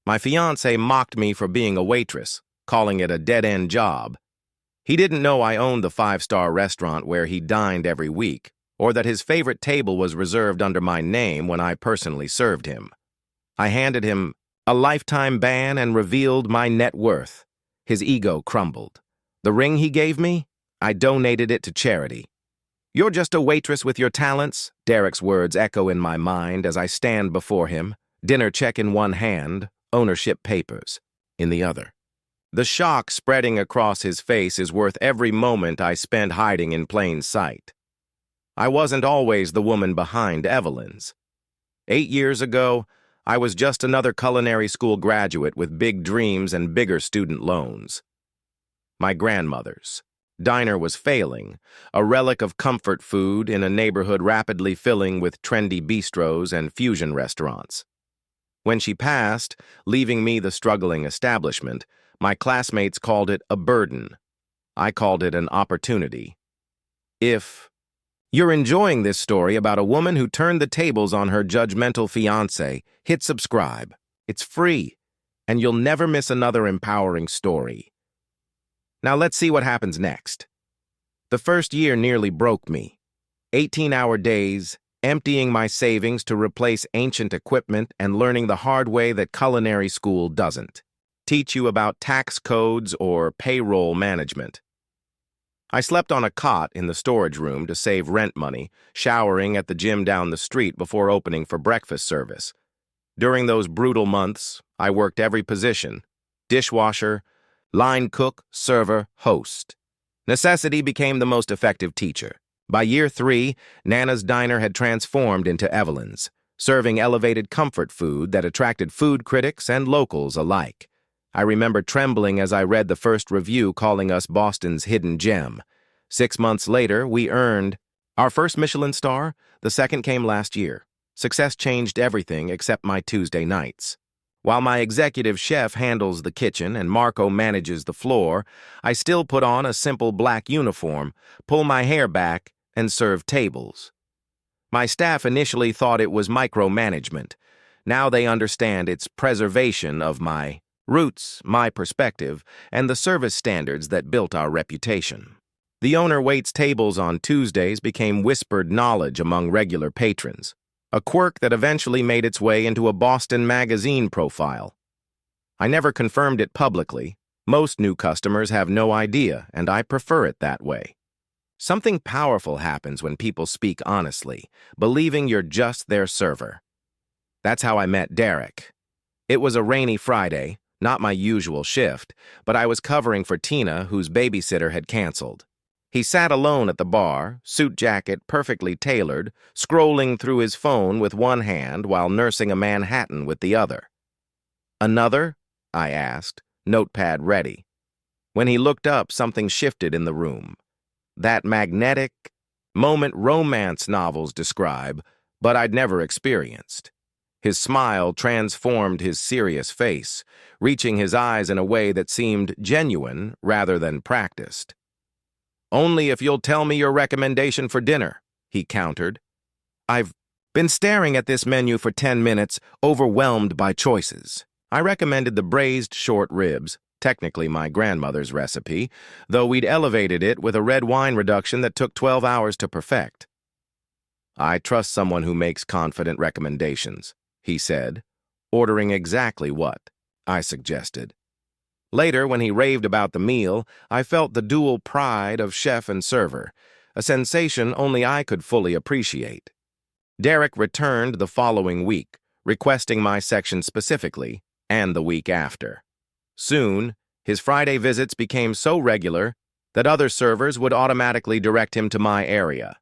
My fiancé mocked me for being a waitress, calling it a dead-end job. He didn't know I owned the five-star restaurant where he dined every week, or that his favorite table was reserved under my name when I personally served him. I handed him a lifetime ban and revealed my net worth. His ego crumbled. The ring he gave me? I donated it to charity. "You're just a waitress with your talents," Derek's words echo in my mind as I stand before him, dinner check in one hand, ownership papers in the other. The shock spreading across his face is worth every moment I spent hiding in plain sight. I wasn't always the woman behind Evelyn's. 8 years ago, I was just another culinary school graduate with big dreams and bigger student loans. My grandmother's diner was failing, a relic of comfort food in a neighborhood rapidly filling with trendy bistros and fusion restaurants. When she passed, leaving me the struggling establishment, my classmates called it a burden. I called it an opportunity. If you're enjoying this story about a woman who turned the tables on her judgmental fiancé, hit subscribe. It's free, and you'll never miss another empowering story. Now let's see what happens next. The first year nearly broke me. 18-hour days, emptying my savings to replace ancient equipment and learning the hard way that culinary school doesn't teach you about tax codes or payroll management. I slept on a cot in the storage room to save rent money, showering at the gym down the street before opening for breakfast service. During those brutal months, I worked every position: dishwasher, line cook, server, host. Necessity became the most effective teacher. By year 3, Nana's Diner had transformed into Evelyn's, serving elevated comfort food that attracted food critics and locals alike. I remember trembling as I read the first review calling us Boston's hidden gem. 6 months later, we earned our first Michelin star. The second came last year. Success changed everything except my Tuesday nights. While my executive chef handles the kitchen and Marco manages the floor, I still put on a simple black uniform, pull my hair back, and serve tables. My staff initially thought it was micromanagement. Now they understand it's preservation of my roots, my perspective, and the service standards that built our reputation. The owner waits tables on Tuesdays became whispered knowledge among regular patrons, a quirk that eventually made its way into a Boston magazine profile. I never confirmed it publicly. Most new customers have no idea, and I prefer it that way. Something powerful happens when people speak honestly, believing you're just their server. That's how I met Derek. It was a rainy Friday, not my usual shift, but I was covering for Tina, whose babysitter had canceled. He sat alone at the bar, suit jacket perfectly tailored, scrolling through his phone with one hand while nursing a Manhattan with the other. "Another?" I asked, notepad ready. When he looked up, something shifted in the room. That magnetic moment romance novels describe, but I'd never experienced. His smile transformed his serious face, reaching his eyes in a way that seemed genuine rather than practiced. "Only if you'll tell me your recommendation for dinner," he countered. "I've been staring at this menu for 10 minutes, overwhelmed by choices." I recommended the braised short ribs, technically my grandmother's recipe, though we'd elevated it with a red wine reduction that took 12 hours to perfect. "I trust someone who makes confident recommendations," he said, ordering exactly what I suggested. Later, when he raved about the meal, I felt the dual pride of chef and server, a sensation only I could fully appreciate. Derek returned the following week, requesting my section specifically, and the week after. Soon, his Friday visits became so regular that other servers would automatically direct him to my area.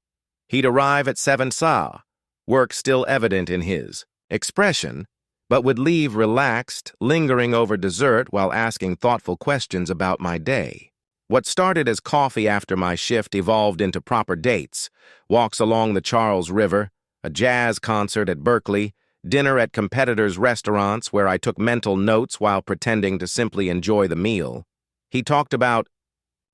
He'd arrive at 7 sa, work still evident in his expression, but would leave relaxed, lingering over dessert while asking thoughtful questions about my day. What started as coffee after my shift evolved into proper dates, walks along the Charles River, a jazz concert at Berkeley, dinner at competitors' restaurants where I took mental notes while pretending to simply enjoy the meal. He talked about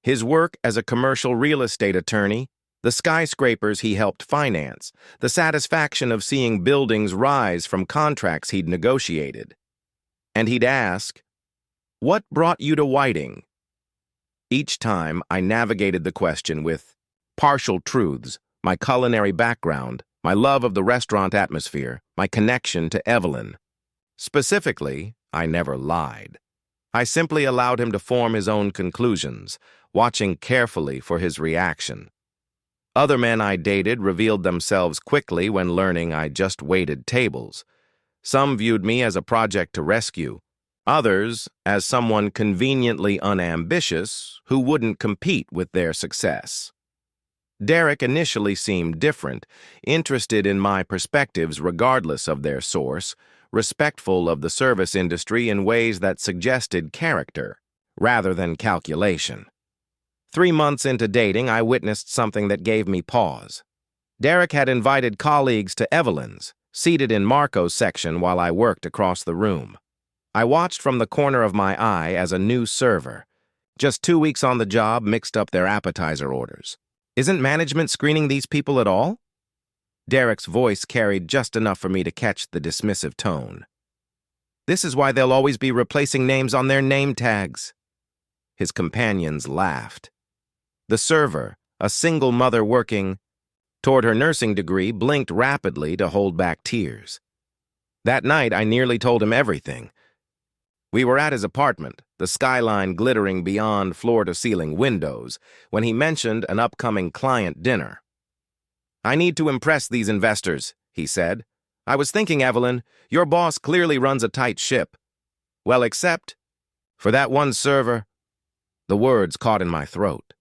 his work as a commercial real estate attorney, the skyscrapers he helped finance, the satisfaction of seeing buildings rise from contracts he'd negotiated. And he'd ask, "What brought you to Whiting?" Each time, I navigated the question with partial truths, my culinary background, my love of the restaurant atmosphere, my connection to Evelyn. Specifically, I never lied. I simply allowed him to form his own conclusions, watching carefully for his reaction. Other men I dated revealed themselves quickly when learning I just waited tables. Some viewed me as a project to rescue, others as someone conveniently unambitious who wouldn't compete with their success. Derek initially seemed different, interested in my perspectives regardless of their source, respectful of the service industry in ways that suggested character, rather than calculation. 3 months into dating, I witnessed something that gave me pause. Derek had invited colleagues to Evelyn's, seated in Marco's section while I worked across the room. I watched from the corner of my eye as a new server, just 2 weeks on the job, mixed up their appetizer orders. "Isn't management screening these people at all?" Derek's voice carried just enough for me to catch the dismissive tone. "This is why they'll always be replacing names on their name tags." His companions laughed. The server, a single mother working toward her nursing degree, blinked rapidly to hold back tears. That night, I nearly told him everything. We were at his apartment, the skyline glittering beyond floor-to-ceiling windows, when he mentioned an upcoming client dinner. "I need to impress these investors," he said. "I was thinking, Evelyn, your boss clearly runs a tight ship. Well, except for that one server." The words caught in my throat.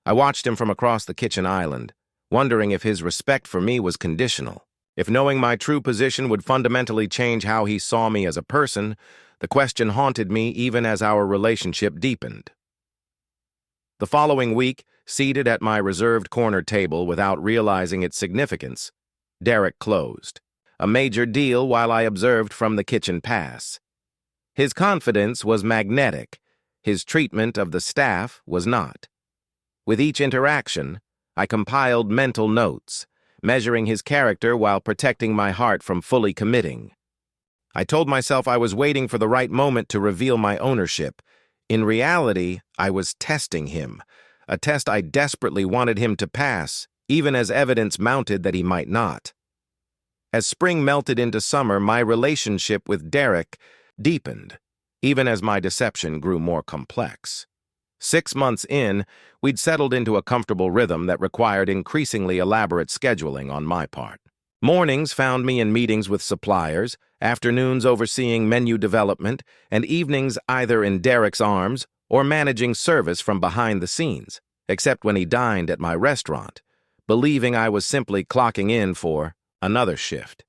I watched him from across the kitchen island, wondering if his respect for me was conditional. If knowing my true position would fundamentally change how he saw me as a person, the question haunted me even as our relationship deepened. The following week, seated at my reserved corner table without realizing its significance, Derek closed. A major deal while I observed from the kitchen pass. His confidence was magnetic. His treatment of the staff was not. With each interaction, I compiled mental notes, measuring his character while protecting my heart from fully committing. I told myself I was waiting for the right moment to reveal my ownership. In reality, I was testing him, a test I desperately wanted him to pass, even as evidence mounted that he might not. As spring melted into summer, my relationship with Derek deepened, even as my deception grew more complex. 6 months in, we'd settled into a comfortable rhythm that required increasingly elaborate scheduling on my part. Mornings found me in meetings with suppliers, afternoons overseeing menu development, and evenings either in Derek's arms or managing service from behind the scenes, except when he dined at my restaurant, believing I was simply clocking in for another shift.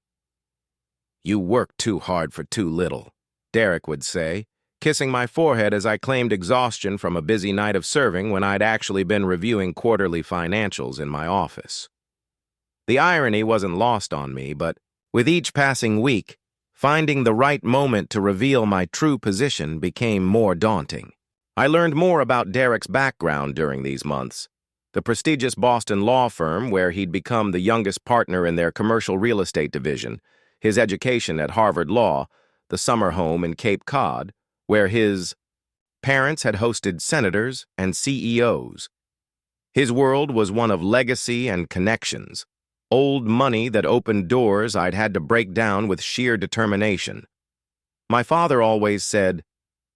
"You work too hard for too little," Derek would say, kissing my forehead as I claimed exhaustion from a busy night of serving when I'd actually been reviewing quarterly financials in my office. The irony wasn't lost on me, but with each passing week, finding the right moment to reveal my true position became more daunting. I learned more about Derek's background during these months. The prestigious Boston law firm where he'd become the youngest partner in their commercial real estate division, his education at Harvard Law, the summer home in Cape Cod, where his parents had hosted senators and CEOs. His world was one of legacy and connections, old money that opened doors I'd had to break down with sheer determination. My father always said,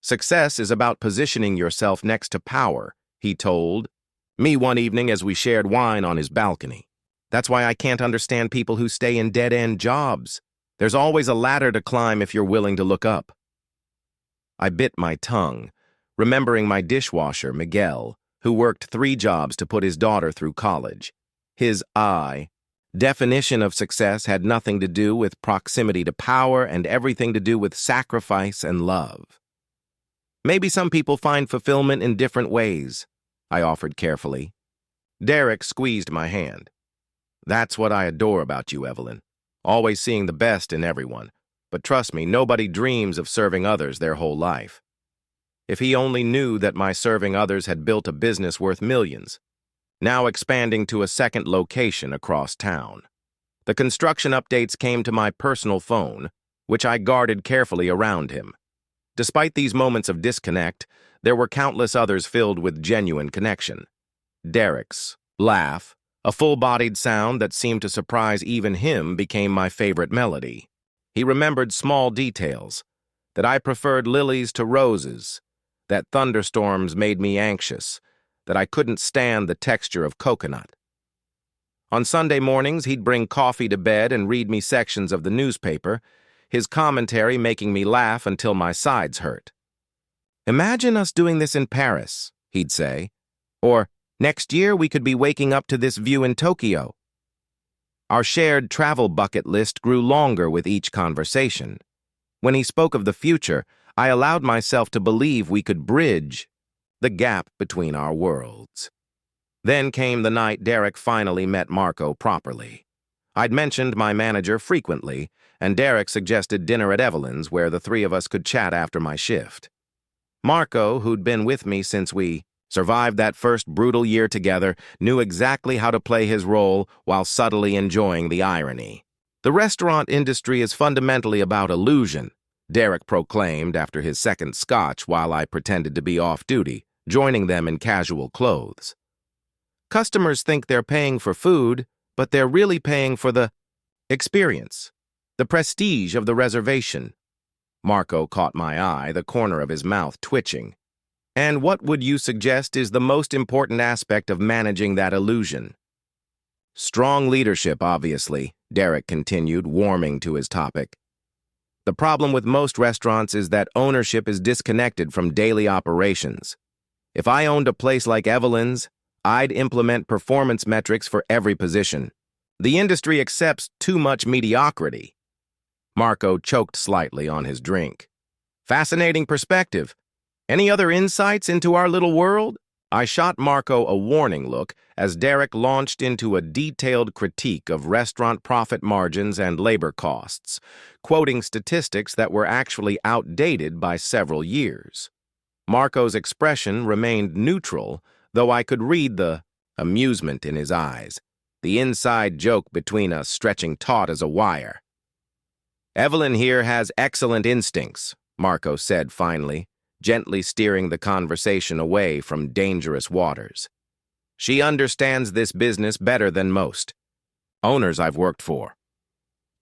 "Success is about positioning yourself next to power," he told me one evening as we shared wine on his balcony. "That's why I can't understand people who stay in dead-end jobs. There's always a ladder to climb if you're willing to look up." I bit my tongue, remembering my dishwasher, Miguel, who worked 3 jobs to put his daughter through college. His definition of success had nothing to do with proximity to power and everything to do with sacrifice and love. "Maybe some people find fulfillment in different ways," I offered carefully. Derek squeezed my hand. "That's what I adore about you, Evelyn. Always seeing the best in everyone. But trust me, nobody dreams of serving others their whole life." If he only knew that my serving others had built a business worth millions, now expanding to a second location across town. The construction updates came to my personal phone, which I guarded carefully around him. Despite these moments of disconnect, there were countless others filled with genuine connection. Derek's laugh, a full-bodied sound that seemed to surprise even him, became my favorite melody. He remembered small details, that I preferred lilies to roses, that thunderstorms made me anxious, that I couldn't stand the texture of coconut. On Sunday mornings, he'd bring coffee to bed and read me sections of the newspaper, his commentary making me laugh until my sides hurt. "Imagine us doing this in Paris," he'd say, or, "Next year we could be waking up to this view in Tokyo." Our shared travel bucket list grew longer with each conversation. When he spoke of the future, I allowed myself to believe we could bridge the gap between our worlds. Then came the night Derek finally met Marco properly. I'd mentioned my manager frequently, and Derek suggested dinner at Evelyn's where the three of us could chat after my shift. Marco, who'd been with me since we survived that first brutal year together, knew exactly how to play his role while subtly enjoying the irony. "The restaurant industry is fundamentally about illusion," Derek proclaimed after his second scotch while I pretended to be off-duty, joining them in casual clothes. "Customers think they're paying for food, but they're really paying for the experience, the prestige of the reservation." Marco caught my eye, the corner of his mouth twitching. "And what would you suggest is the most important aspect of managing that illusion?" "Strong leadership, obviously," Derek continued, warming to his topic. "The problem with most restaurants is that ownership is disconnected from daily operations. If I owned a place like Evelyn's, I'd implement performance metrics for every position. The industry accepts too much mediocrity." Marco choked slightly on his drink. "Fascinating perspective. Any other insights into our little world?" I shot Marco a warning look as Derek launched into a detailed critique of restaurant profit margins and labor costs, quoting statistics that were actually outdated by several years. Marco's expression remained neutral, though I could read the amusement in his eyes, the inside joke between us stretching taut as a wire. "Evelyn here has excellent instincts," Marco said finally, gently steering the conversation away from dangerous waters. "She understands this business better than most owners I've worked for."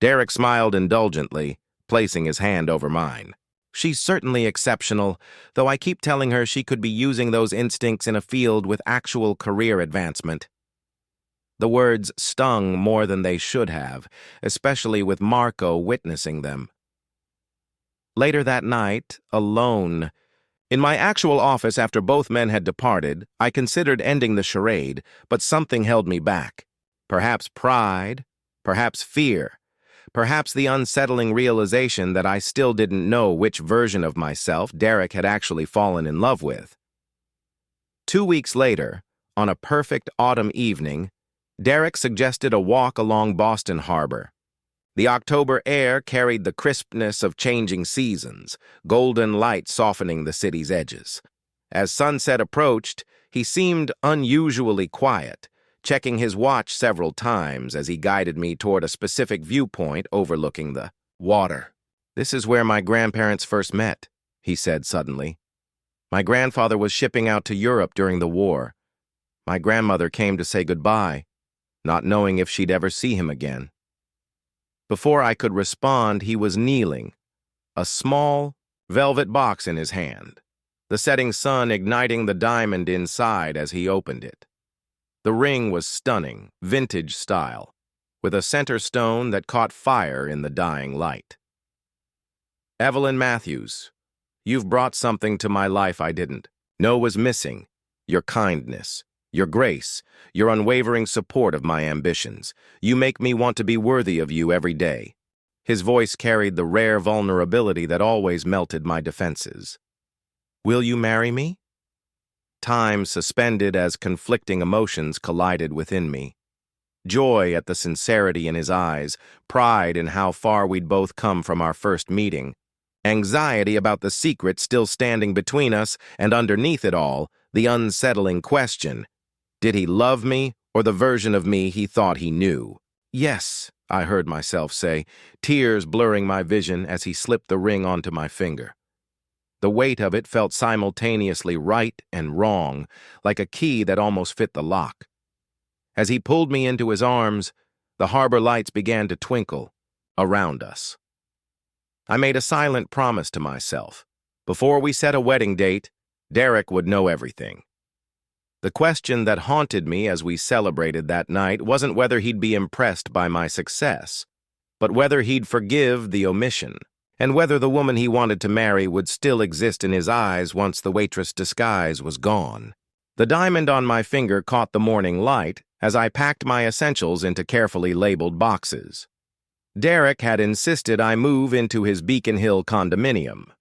Derek smiled indulgently, placing his hand over mine. "She's certainly exceptional, though I keep telling her she could be using those instincts in a field with actual career advancement." The words stung more than they should have, especially with Marco witnessing them. Later that night, alone, in my actual office after both men had departed, I considered ending the charade, but something held me back. Perhaps pride, perhaps fear, perhaps the unsettling realization that I still didn't know which version of myself Derek had actually fallen in love with. 2 weeks later, on a perfect autumn evening, Derek suggested a walk along Boston Harbor. The October air carried the crispness of changing seasons, golden light softening the city's edges. As sunset approached, he seemed unusually quiet, checking his watch several times as he guided me toward a specific viewpoint overlooking the water. "This is where my grandparents first met," he said suddenly. "My grandfather was shipping out to Europe during the war. My grandmother came to say goodbye, not knowing if she'd ever see him again." Before I could respond, he was kneeling, a small, velvet box in his hand, the setting sun igniting the diamond inside as he opened it. The ring was stunning, vintage style, with a center stone that caught fire in the dying light. "Evelyn Matthews, you've brought something to my life I didn't know was missing. Your kindness, your grace, your unwavering support of my ambitions. You make me want to be worthy of you every day." His voice carried the rare vulnerability that always melted my defenses. "Will you marry me?" Time suspended as conflicting emotions collided within me. Joy at the sincerity in his eyes, pride in how far we'd both come from our first meeting, anxiety about the secret still standing between us, and underneath it all, the unsettling question: did he love me, or the version of me he thought he knew? "Yes," I heard myself say, tears blurring my vision as he slipped the ring onto my finger. The weight of it felt simultaneously right and wrong, like a key that almost fit the lock. As he pulled me into his arms, the harbor lights began to twinkle around us. I made a silent promise to myself. Before we set a wedding date, Derek would know everything. The question that haunted me as we celebrated that night wasn't whether he'd be impressed by my success, but whether he'd forgive the omission, and whether the woman he wanted to marry would still exist in his eyes once the waitress disguise was gone. The diamond on my finger caught the morning light as I packed my essentials into carefully labeled boxes. Derek had insisted I move into his Beacon Hill condominium.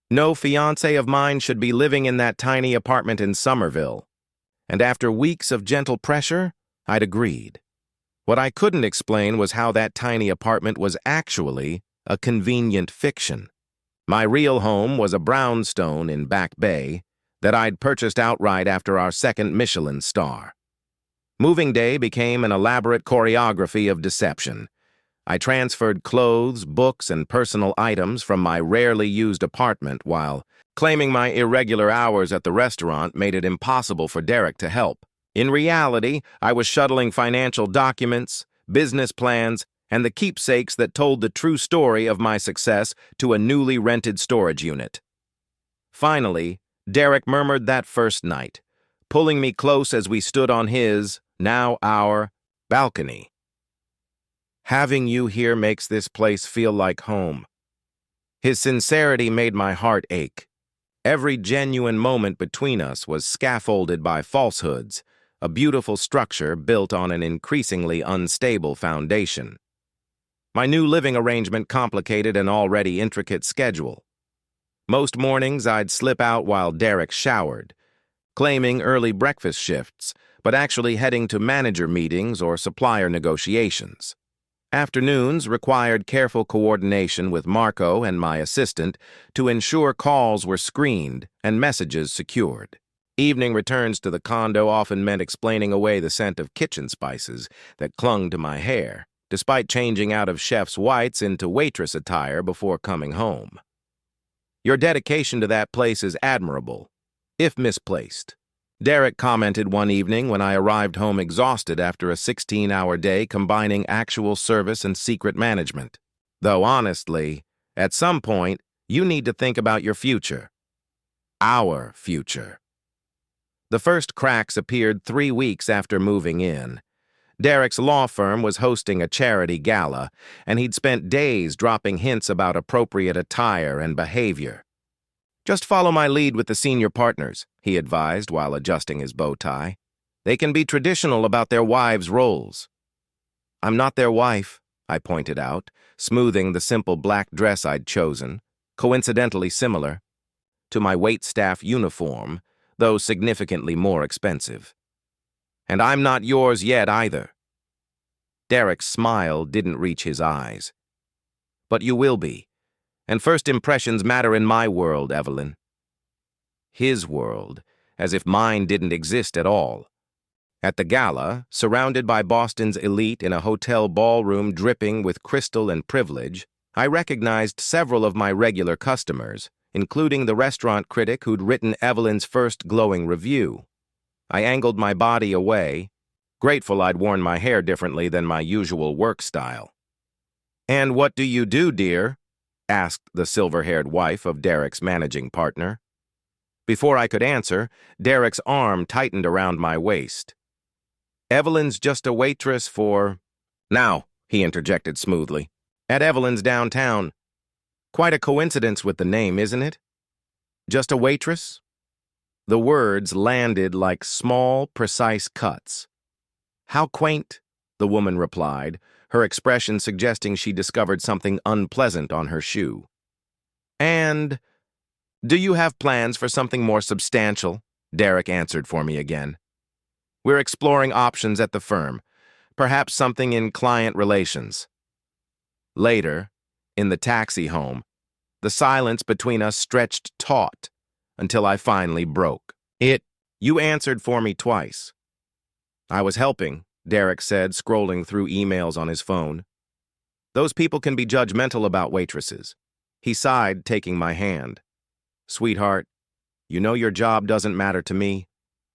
No fiancé of mine should be living in that tiny apartment in Somerville, and after weeks of gentle pressure, I'd agreed. What I couldn't explain was how that tiny apartment was actually a convenient fiction. My real home was a brownstone in Back Bay that I'd purchased outright after our second Michelin star. Moving day became an elaborate choreography of deception. I transferred clothes, books, and personal items from my rarely used apartment while claiming my irregular hours at the restaurant made it impossible for Derek to help. In reality, I was shuttling financial documents, business plans, and the keepsakes that told the true story of my success to a newly rented storage unit. Finally, Derek murmured that first night, pulling me close as we stood on his, now our, balcony. "Having you here makes this place feel like home." His sincerity made my heart ache. Every genuine moment between us was scaffolded by falsehoods, a beautiful structure built on an increasingly unstable foundation. My new living arrangement complicated an already intricate schedule. Most mornings I'd slip out while Derek showered, claiming early breakfast shifts, but actually heading to manager meetings or supplier negotiations. Afternoons required careful coordination with Marco and my assistant to ensure calls were screened and messages secured. Evening returns to the condo often meant explaining away the scent of kitchen spices that clung to my hair, despite changing out of chef's whites into waitress attire before coming home. "Your dedication to that place is admirable, if misplaced," Derek commented one evening when I arrived home exhausted after a 16-hour day combining actual service and secret management. "Though honestly, at some point, you need to think about your future. Our future." The first cracks appeared 3 weeks after moving in. Derek's law firm was hosting a charity gala, and he'd spent days dropping hints about appropriate attire and behavior. "Just follow my lead with the senior partners," he advised while adjusting his bow tie. "They can be traditional about their wives' roles." "I'm not their wife," I pointed out, smoothing the simple black dress I'd chosen, coincidentally similar to my waitstaff uniform, though significantly more expensive. "And I'm not yours yet either." Derek's smile didn't reach his eyes. "But you will be. And first impressions matter in my world, Evelyn." His world, as if mine didn't exist at all. At the gala, surrounded by Boston's elite in a hotel ballroom dripping with crystal and privilege, I recognized several of my regular customers, including the restaurant critic who'd written Evelyn's first glowing review. I angled my body away, grateful I'd worn my hair differently than my usual work style. "And what do you do, dear?" asked the silver-haired wife of Derek's managing partner. Before I could answer, Derek's arm tightened around my waist. "Evelyn's just a waitress for—" "Now," he interjected smoothly, "at Evelyn's downtown. Quite a coincidence with the name, isn't it? Just a waitress?" The words landed like small, precise cuts. "How quaint," the woman replied, her expression suggesting she discovered something unpleasant on her shoe. "And do you have plans for something more substantial?" Derek answered for me again. "We're exploring options at the firm, perhaps something in client relations." Later, in the taxi home, the silence between us stretched taut until I finally broke. "You answered for me twice." "I was helping," Derek said, scrolling through emails on his phone. "Those people can be judgmental about waitresses." He sighed, taking my hand. Sweetheart, you know your job doesn't matter to me.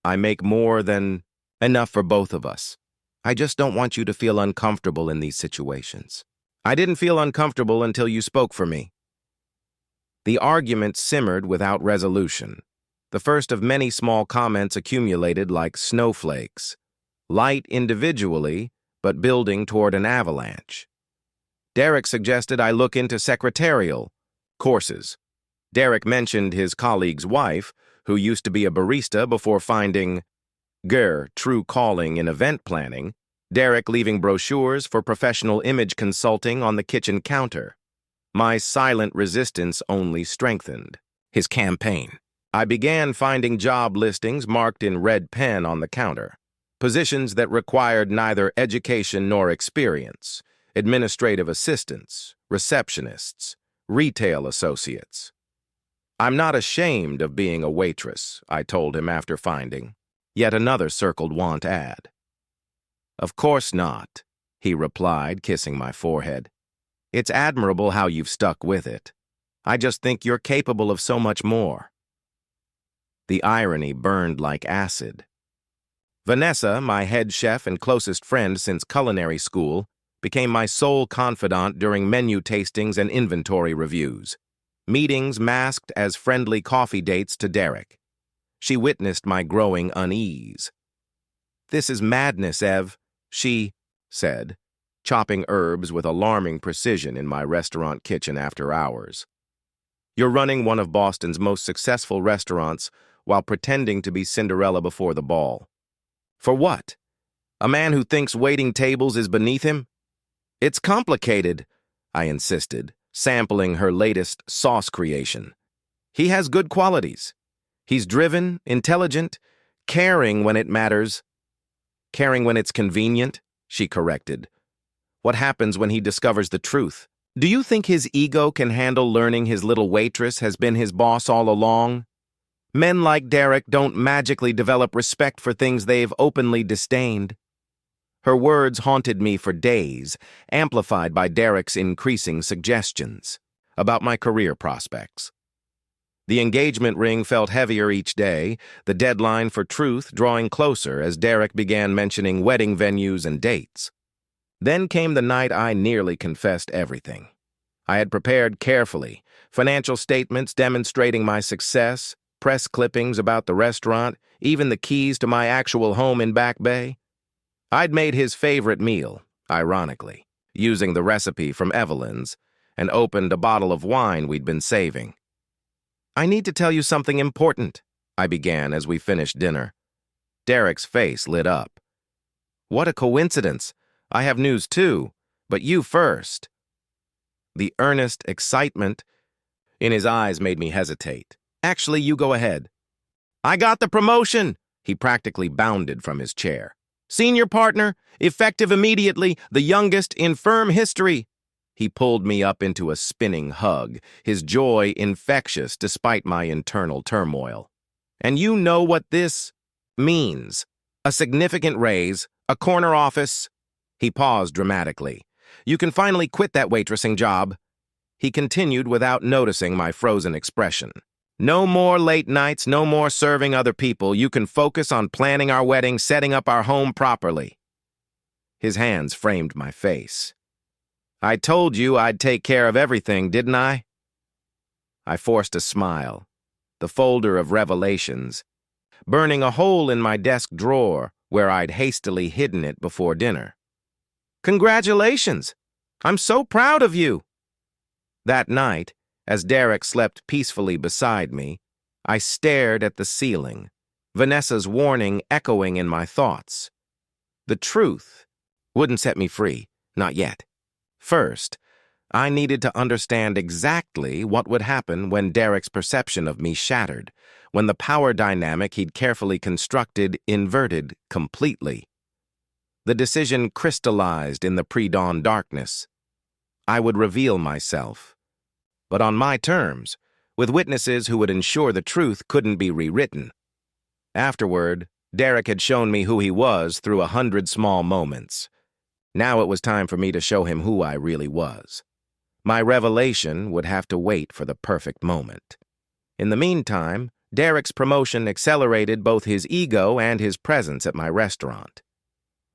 I make more than enough for both of us. I just don't want you to feel uncomfortable in these situations. I didn't feel uncomfortable until you spoke for me. The argument simmered without resolution. The first of many small comments accumulated like snowflakes, light individually, but building toward an avalanche. Derek suggested I look into secretarial courses. Derek mentioned his colleague's wife, who used to be a barista before finding true calling in event planning, Derek leaving brochures for professional image consulting on the kitchen counter. My silent resistance only strengthened his campaign. I began finding job listings marked in red pen on the counter, positions that required neither education nor experience, administrative assistants, receptionists, retail associates. I'm not ashamed of being a waitress, I told him after finding. Yet another circled want ad. Of course not, he replied, kissing my forehead. It's admirable how you've stuck with it. I just think you're capable of so much more. The irony burned like acid. Vanessa, my head chef and closest friend since culinary school, became my sole confidant during menu tastings and inventory reviews, meetings masked as friendly coffee dates to Derek. She witnessed my growing unease. "This is madness, Ev," she said, chopping herbs with alarming precision in my restaurant kitchen after hours. "You're running one of Boston's most successful restaurants while pretending to be Cinderella before the ball. For what? A man who thinks waiting tables is beneath him? It's complicated," I insisted, sampling her latest sauce creation. "He has good qualities. He's driven, intelligent, caring when it matters. Caring when it's convenient," she corrected. "What happens when he discovers the truth? Do you think his ego can handle learning his little waitress has been his boss all along? Men like Derek don't magically develop respect for things they've openly disdained." Her words haunted me for days, amplified by Derek's increasing suggestions about my career prospects. The engagement ring felt heavier each day, the deadline for truth drawing closer as Derek began mentioning wedding venues and dates. Then came the night I nearly confessed everything. I had prepared carefully, financial statements demonstrating my success, press clippings about the restaurant, even the keys to my actual home in Back Bay. I'd made his favorite meal, ironically, using the recipe from Evelyn's, and opened a bottle of wine we'd been saving. "I need to tell you something important," I began as we finished dinner. Derek's face lit up. "What a coincidence. I have news too, but you first." The earnest excitement in his eyes made me hesitate. "Actually, you go ahead." "I got the promotion!" He practically bounded from his chair. "Senior partner, effective immediately, the youngest in firm history." He pulled me up into a spinning hug, his joy infectious despite my internal turmoil. "And you know what this means. A significant raise, a corner office." He paused dramatically. "You can finally quit that waitressing job." He continued without noticing my frozen expression. "No more late nights, no more serving other people. You can focus on planning our wedding, setting up our home properly." His hands framed my face. "I told you I'd take care of everything, didn't I?" I forced a smile, the folder of revelations, burning a hole in my desk drawer where I'd hastily hidden it before dinner. "Congratulations! I'm so proud of you!" That night, as Derek slept peacefully beside me, I stared at the ceiling, Vanessa's warning echoing in my thoughts. The truth wouldn't set me free, not yet. First, I needed to understand exactly what would happen when Derek's perception of me shattered, when the power dynamic he'd carefully constructed inverted completely. The decision crystallized in the pre-dawn darkness. I would reveal myself, but on my terms, with witnesses who would ensure the truth couldn't be rewritten. Afterward, Derek had shown me who he was through 100 small moments. Now it was time for me to show him who I really was. My revelation would have to wait for the perfect moment. In the meantime, Derek's promotion accelerated both his ego and his presence at my restaurant.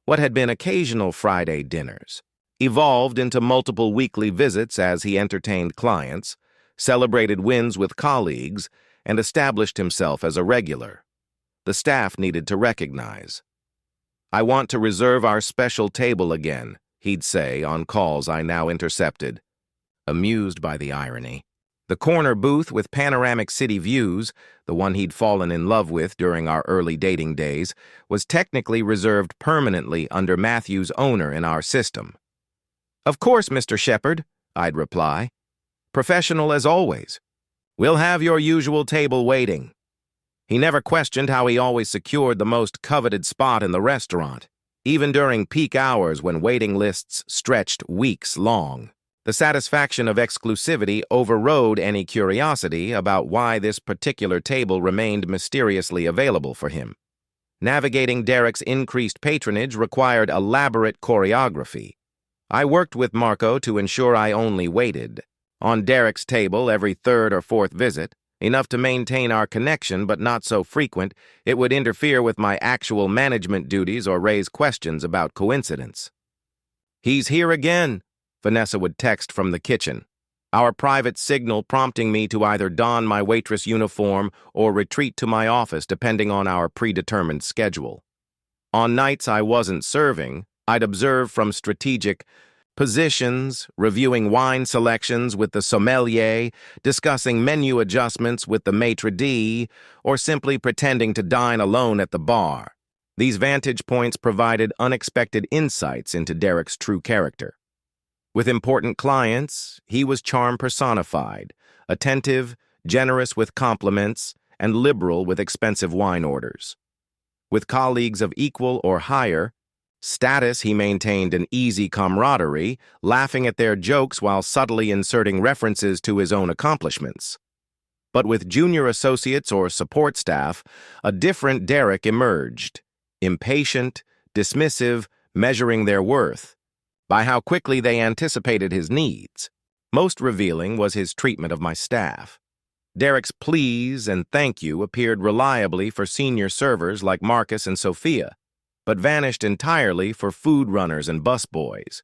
What had been occasional Friday dinners evolved into multiple weekly visits as he entertained clients, celebrated wins with colleagues, and established himself as a regular. The staff needed to recognize. "I want to reserve our special table again," he'd say on calls I now intercepted. Amused by the irony. The corner booth with panoramic city views, the one he'd fallen in love with during our early dating days, was technically reserved permanently under Matthew's owner in our system. "Of course, Mr. Shepard," I'd reply. "Professional as always. We'll have your usual table waiting." He never questioned how he always secured the most coveted spot in the restaurant, even during peak hours when waiting lists stretched weeks long. The satisfaction of exclusivity overrode any curiosity about why this particular table remained mysteriously available for him. Navigating Derek's increased patronage required elaborate choreography. I worked with Marco to ensure I only waited on Derek's table every third or fourth visit, enough to maintain our connection but not so frequent it would interfere with my actual management duties or raise questions about coincidence. "He's here again," Vanessa would text from the kitchen, our private signal prompting me to either don my waitress uniform or retreat to my office depending on our predetermined schedule. On nights I wasn't serving, I'd observe from strategic positions, reviewing wine selections with the sommelier, discussing menu adjustments with the maitre d', or simply pretending to dine alone at the bar. These vantage points provided unexpected insights into Derek's true character. With important clients, he was charm personified, attentive, generous with compliments, and liberal with expensive wine orders. With colleagues of equal or higher status, he maintained an easy camaraderie, laughing at their jokes while subtly inserting references to his own accomplishments. But with junior associates or support staff, a different Derek emerged, impatient, dismissive, measuring their worth by how quickly they anticipated his needs. Most revealing was his treatment of my staff. Derek's please and thank you appeared reliably for senior servers like Marcus and Sophia, but vanished entirely for food runners and busboys.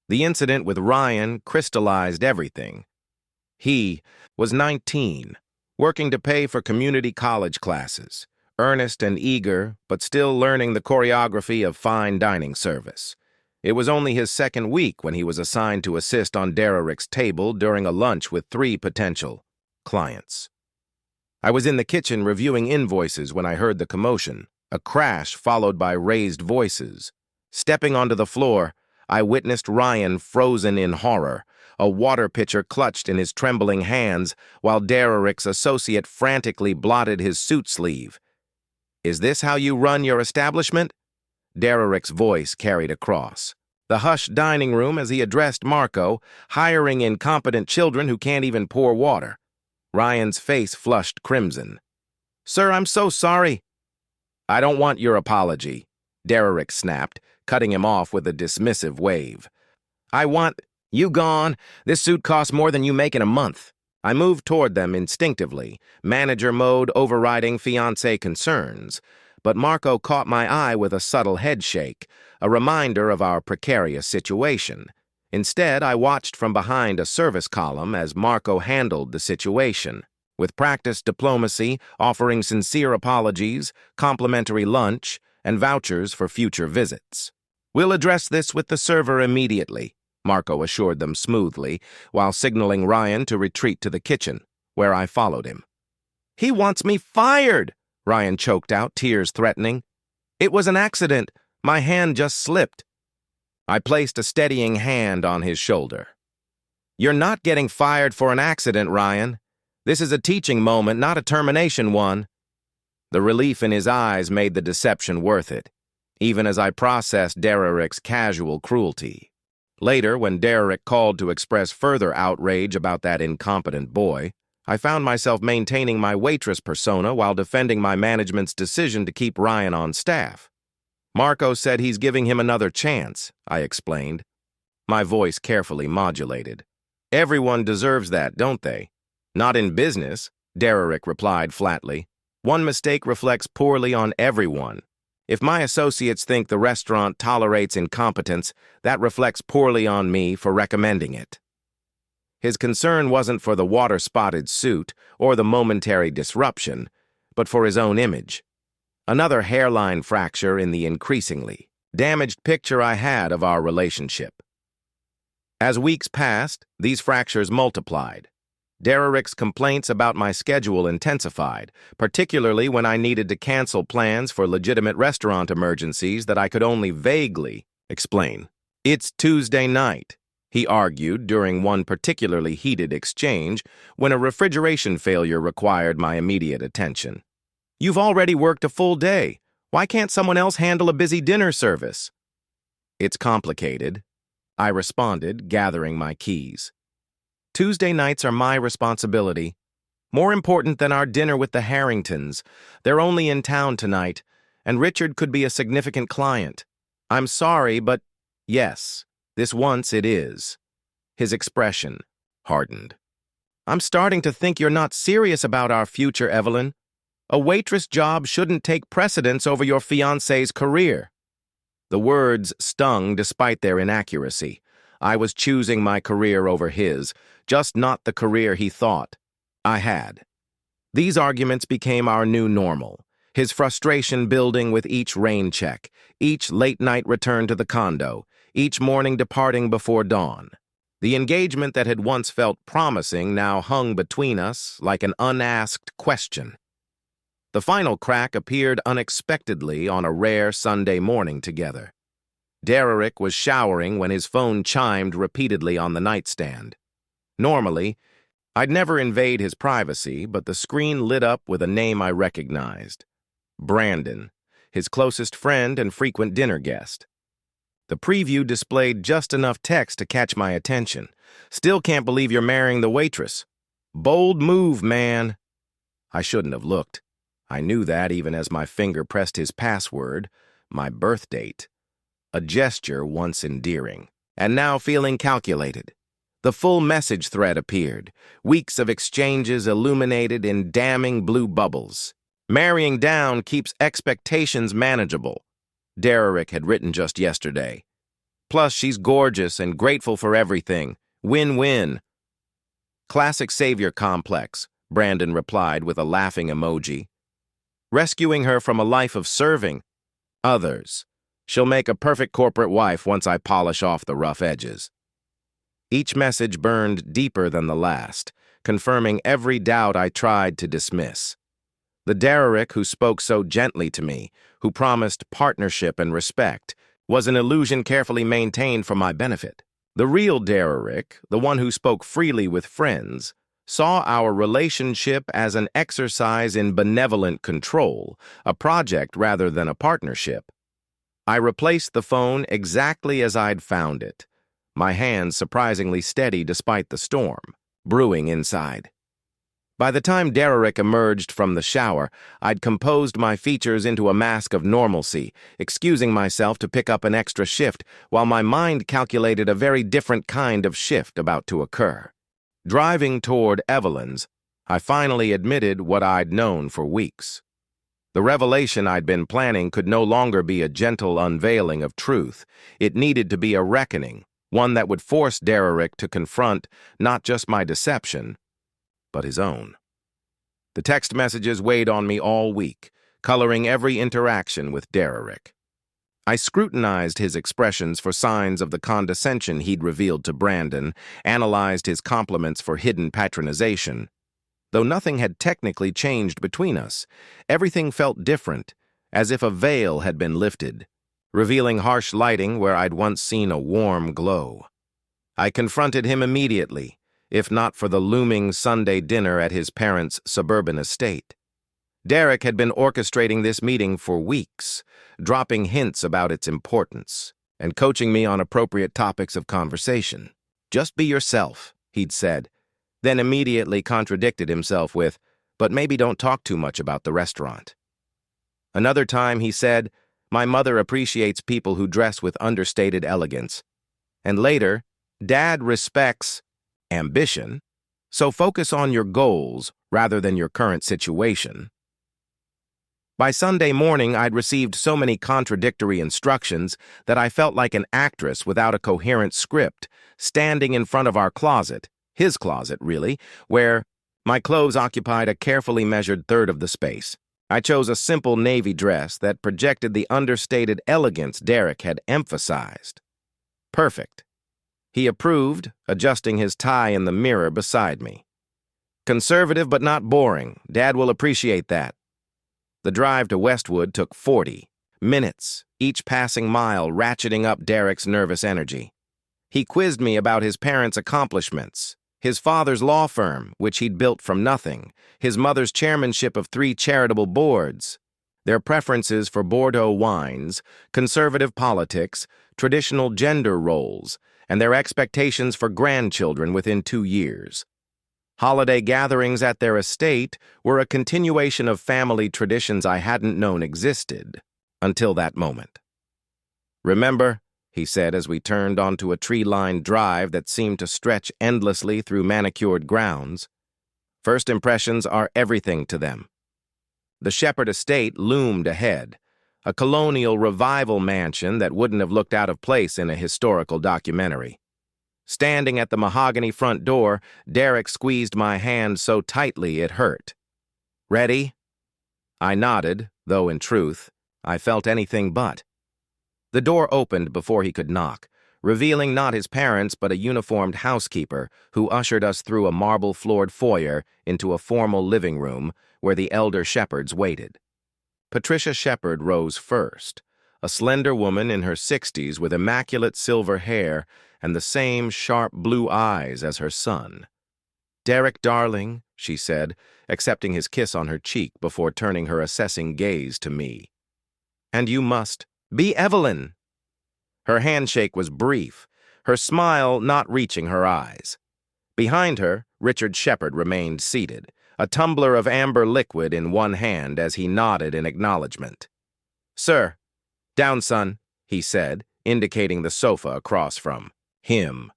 The incident with Ryan crystallized everything. He was 19, working to pay for community college classes, earnest and eager, but still learning the choreography of fine dining service. It was only his second week when he was assigned to assist on Derek's table during a lunch with 3 potential clients. I was in the kitchen reviewing invoices when I heard the commotion, a crash followed by raised voices. Stepping onto the floor, I witnessed Ryan frozen in horror, a water pitcher clutched in his trembling hands while Derek's associate frantically blotted his suit sleeve. "Is this how you run your establishment?" Derek's voice carried across the hushed dining room as he addressed Marco, hiring incompetent children who can't even pour water. Ryan's face flushed crimson. "Sir, I'm so sorry." "I don't want your apology," Derek snapped, cutting him off with a dismissive wave. "I want you gone. This suit costs more than you make in a month." I moved toward them instinctively, manager mode overriding fiancé concerns. But Marco caught my eye with a subtle headshake, a reminder of our precarious situation. Instead, I watched from behind a service column as Marco handled the situation, with practiced diplomacy, offering sincere apologies, complimentary lunch, and vouchers for future visits. "We'll address this with the server immediately," Marco assured them smoothly, while signaling Ryan to retreat to the kitchen, where I followed him. "He wants me fired!" Ryan choked out, tears threatening. "It was an accident. My hand just slipped." I placed a steadying hand on his shoulder. "You're not getting fired for an accident, Ryan. This is a teaching moment, not a termination one." The relief in his eyes made the deception worth it, even as I processed Derek's casual cruelty. Later, when Derek called to express further outrage about that incompetent boy, I found myself maintaining my waitress persona while defending my management's decision to keep Ryan on staff. "Marco said he's giving him another chance," I explained, my voice carefully modulated. "Everyone deserves that, don't they? Not in business, Derrick replied flatly. One mistake reflects poorly on everyone. If my associates think the restaurant tolerates incompetence, that reflects poorly on me for recommending it. His concern wasn't for the water-spotted suit or the momentary disruption, but for his own image. Another hairline fracture in the increasingly damaged picture I had of our relationship. As weeks passed, these fractures multiplied. Derrick's complaints about my schedule intensified, particularly when I needed to cancel plans for legitimate restaurant emergencies that I could only vaguely explain. "It's Tuesday night," he argued during one particularly heated exchange when a refrigeration failure required my immediate attention. "You've already worked a full day. Why can't someone else handle a busy dinner service?" "It's complicated," I responded, gathering my keys. "Tuesday nights are my responsibility. More important than our dinner with the Harringtons. They're only in town tonight, and Richard could be a significant client. I'm sorry, but yes, this once it is." His expression hardened. "I'm starting to think you're not serious about our future, Evelyn. A waitress job shouldn't take precedence over your fiancé's career." The words stung despite their inaccuracy. I was choosing my career over his, just not the career he thought I had. These arguments became our new normal, his frustration building with each rain check, each late-night return to the condo, each morning departing before dawn. The engagement that had once felt promising now hung between us like an unasked question. The final crack appeared unexpectedly on a rare Sunday morning together. Derrick was showering when his phone chimed repeatedly on the nightstand. Normally, I'd never invade his privacy, but the screen lit up with a name I recognized. Brandon, his closest friend and frequent dinner guest. The preview displayed just enough text to catch my attention. "Still can't believe you're marrying the waitress. Bold move, man." I shouldn't have looked. I knew that even as my finger pressed his password, my birth date. A gesture once endearing, and now feeling calculated. The full message thread appeared, weeks of exchanges illuminated in damning blue bubbles. "Marrying down keeps expectations manageable," Derrick had written just yesterday. "Plus, she's gorgeous and grateful for everything. Win-win." "Classic savior complex," Brandon replied with a laughing emoji. "Rescuing her from a life of serving others. She'll make a perfect corporate wife once I polish off the rough edges." Each message burned deeper than the last, confirming every doubt I tried to dismiss. The Derrick who spoke so gently to me, who promised partnership and respect, was an illusion carefully maintained for my benefit. The real Derrick, the one who spoke freely with friends, saw our relationship as an exercise in benevolent control, a project rather than a partnership. I replaced the phone exactly as I'd found it, my hands surprisingly steady despite the storm brewing inside. By the time Derrick emerged from the shower, I'd composed my features into a mask of normalcy, excusing myself to pick up an extra shift while my mind calculated a very different kind of shift about to occur. Driving toward Evelyn's, I finally admitted what I'd known for weeks. The revelation I'd been planning could no longer be a gentle unveiling of truth. It needed to be a reckoning, one that would force Derrick to confront not just my deception, but his own. The text messages weighed on me all week, coloring every interaction with Derrick. I scrutinized his expressions for signs of the condescension he'd revealed to Brandon, analyzed his compliments for hidden patronization. Though nothing had technically changed between us, everything felt different, as if a veil had been lifted, revealing harsh lighting where I'd once seen a warm glow. I confronted him immediately, if not for the looming Sunday dinner at his parents' suburban estate. Derrick had been orchestrating this meeting for weeks, dropping hints about its importance, and coaching me on appropriate topics of conversation. "Just be yourself," he'd said, then immediately contradicted himself with, "But maybe don't talk too much about the restaurant." Another time he said, "My mother appreciates people who dress with understated elegance." And later, "Dad respects ambition, So focus on your goals rather than your current situation. By Sunday morning, I'd received so many contradictory instructions that I felt like an actress without a coherent script, standing in front of our closet, his closet, really, where my clothes occupied a carefully measured third of the space. I chose a simple navy dress that projected the understated elegance Derek had emphasized. Perfect. He approved, adjusting his tie in the mirror beside me. Conservative but not boring. Dad will appreciate that. The drive to Westwood took 40 minutes, each passing mile ratcheting up Derek's nervous energy. He quizzed me about his parents' accomplishments, his father's law firm, which he'd built from nothing, his mother's chairmanship of 3 charitable boards, their preferences for Bordeaux wines, conservative politics, traditional gender roles, and their expectations for grandchildren within 2 years. Holiday gatherings at their estate were a continuation of family traditions I hadn't known existed until that moment. "Remember," he said as we turned onto a tree-lined drive that seemed to stretch endlessly through manicured grounds, "first impressions are everything to them." The Shepherd estate loomed ahead, a colonial revival mansion that wouldn't have looked out of place in a historical documentary. Standing at the mahogany front door, Derek squeezed my hand so tightly it hurt. "Ready?" I nodded, though in truth, I felt anything but. The door opened before he could knock, revealing not his parents but a uniformed housekeeper who ushered us through a marble-floored foyer into a formal living room where the elder Shepherds waited. Patricia Shepherd rose first, a slender woman in her 60s with immaculate silver hair and the same sharp blue eyes as her son. "Derek, darling," she said, accepting his kiss on her cheek before turning her assessing gaze to me. "And you must be Evelyn." Her handshake was brief, her smile not reaching her eyes. Behind her, Richard Shepherd remained seated, a tumbler of amber liquid in one hand as he nodded in acknowledgement. "Sir, down, son," he said, indicating the sofa across from him.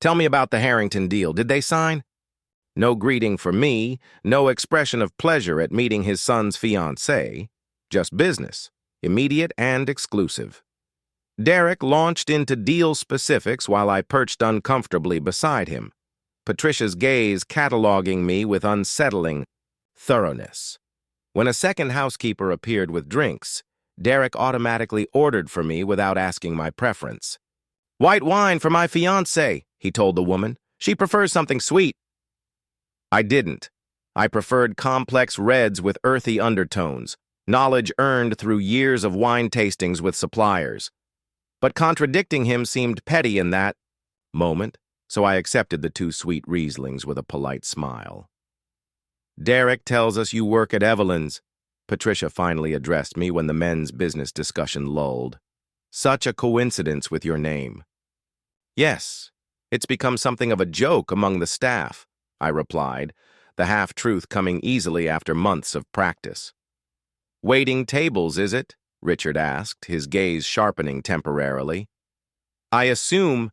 "Tell me about the Harrington deal. Did they sign?" No greeting for me, no expression of pleasure at meeting his son's fiancée, just business, immediate and exclusive. Derek launched into deal specifics while I perched uncomfortably beside him, Patricia's gaze cataloging me with unsettling thoroughness. When a second housekeeper appeared with drinks, Derek automatically ordered for me without asking my preference. "White wine for my fiancée," he told the woman. "She prefers something sweet." I didn't. I preferred complex reds with earthy undertones, knowledge earned through years of wine tastings with suppliers. But contradicting him seemed petty in that moment, so I accepted the 2 sweet Rieslings with a polite smile. "Derek tells us you work at Evelyn's," Patricia finally addressed me when the men's business discussion lulled. "Such a coincidence with your name." "Yes, it's become something of a joke among the staff," I replied, the half-truth coming easily after months of practice. "Waiting tables, is it?" Richard asked, his gaze sharpening temporarily. "I assume—"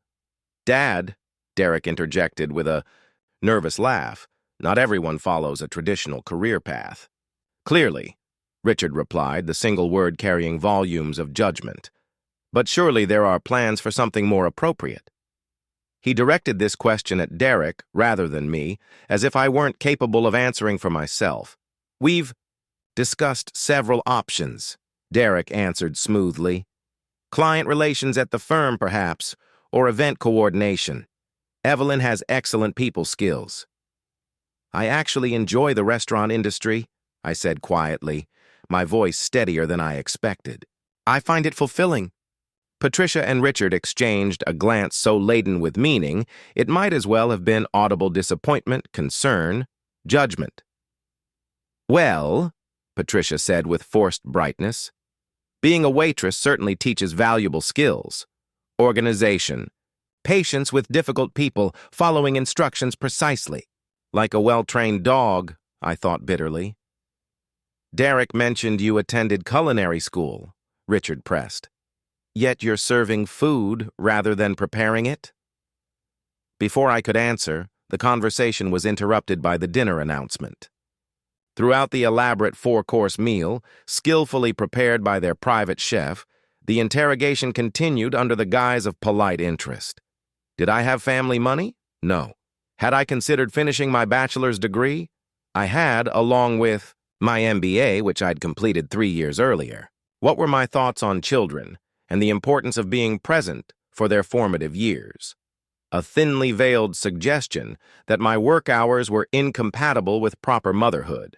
"Dad," Derek interjected with a nervous laugh, "not everyone follows a traditional career path." "Clearly," Richard replied, the single word carrying volumes of judgment. "But surely there are plans for something more appropriate." He directed this question at Derek rather than me, as if I weren't capable of answering for myself. "We've discussed several options," Derek answered smoothly. "Client relations at the firm, perhaps, or event coordination. Evelyn has excellent people skills." "I actually enjoy the restaurant industry," I said quietly, my voice steadier than I expected. "I find it fulfilling." Patricia and Richard exchanged a glance so laden with meaning, it might as well have been audible disappointment, concern, judgment. "Well," Patricia said with forced brightness, "being a waitress certainly teaches valuable skills. Organization, patience with difficult people, following instructions precisely. Like a well-trained dog," I thought bitterly. "Derek mentioned you attended culinary school," Richard pressed. "Yet you're serving food rather than preparing it?" Before I could answer, the conversation was interrupted by the dinner announcement. Throughout the elaborate four-course meal, skillfully prepared by their private chef, the interrogation continued under the guise of polite interest. Did I have family money? No. Had I considered finishing my bachelor's degree? I had, along with my MBA, which I'd completed 3 years earlier. What were my thoughts on children and the importance of being present for their formative years? A thinly veiled suggestion that my work hours were incompatible with proper motherhood.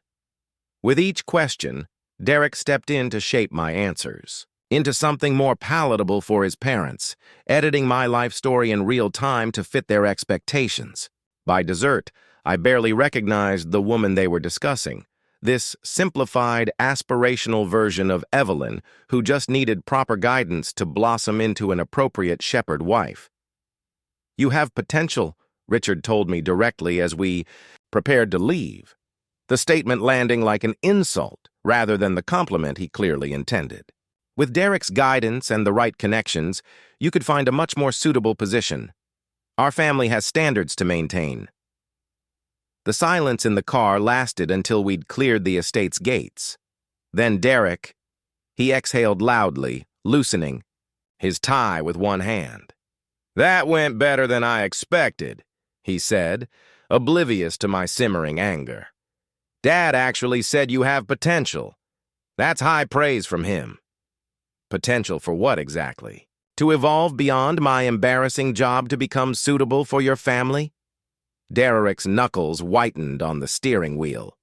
With each question, Derek stepped in to shape my answers into something more palatable for his parents, editing my life story in real time to fit their expectations. By dessert, I barely recognized the woman they were discussing, this simplified, aspirational version of Evelyn who just needed proper guidance to blossom into an appropriate shepherd wife. "You have potential," Richard told me directly as we prepared to leave, the statement landing like an insult rather than the compliment he clearly intended. With Derek's guidance and the right connections, you could find a much more suitable position. Our family has standards to maintain. The silence in the car lasted until we'd cleared the estate's gates. Then Derek, he exhaled loudly, loosening his tie with one hand. "That went better than I expected," he said, oblivious to my simmering anger. "Dad actually said you have potential. That's high praise from him." Potential for what exactly? To evolve beyond my embarrassing job to become suitable for your family? Derek's knuckles whitened on the steering wheel.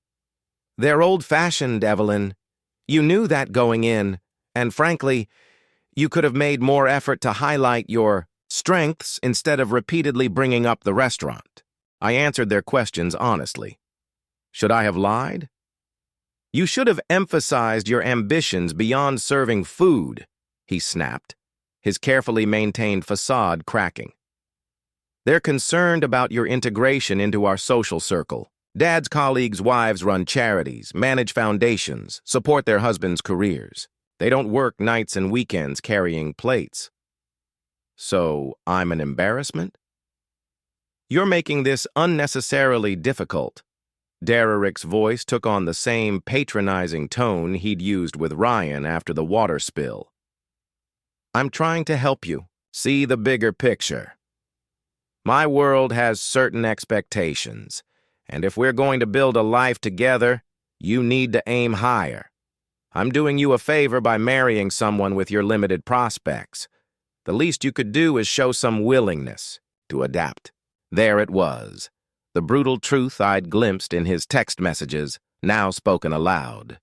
"They're old-fashioned, Evelyn. You knew that going in, and frankly, you could have made more effort to highlight your strengths instead of repeatedly bringing up the restaurant." I answered their questions honestly. Should I have lied? "You should have emphasized your ambitions beyond serving food," he snapped, his carefully maintained facade cracking. "They're concerned about your integration into our social circle. Dad's colleagues' wives run charities, manage foundations, support their husbands' careers. They don't work nights and weekends carrying plates. So I'm an embarrassment? You're making this unnecessarily difficult." Derek's voice took on the same patronizing tone he'd used with Ryan after the water spill. "I'm trying to help you see the bigger picture. My world has certain expectations, and if we're going to build a life together, you need to aim higher. I'm doing you a favor by marrying someone with your limited prospects. The least you could do is show some willingness to adapt." There it was. The brutal truth I'd glimpsed in his text messages, now spoken aloud.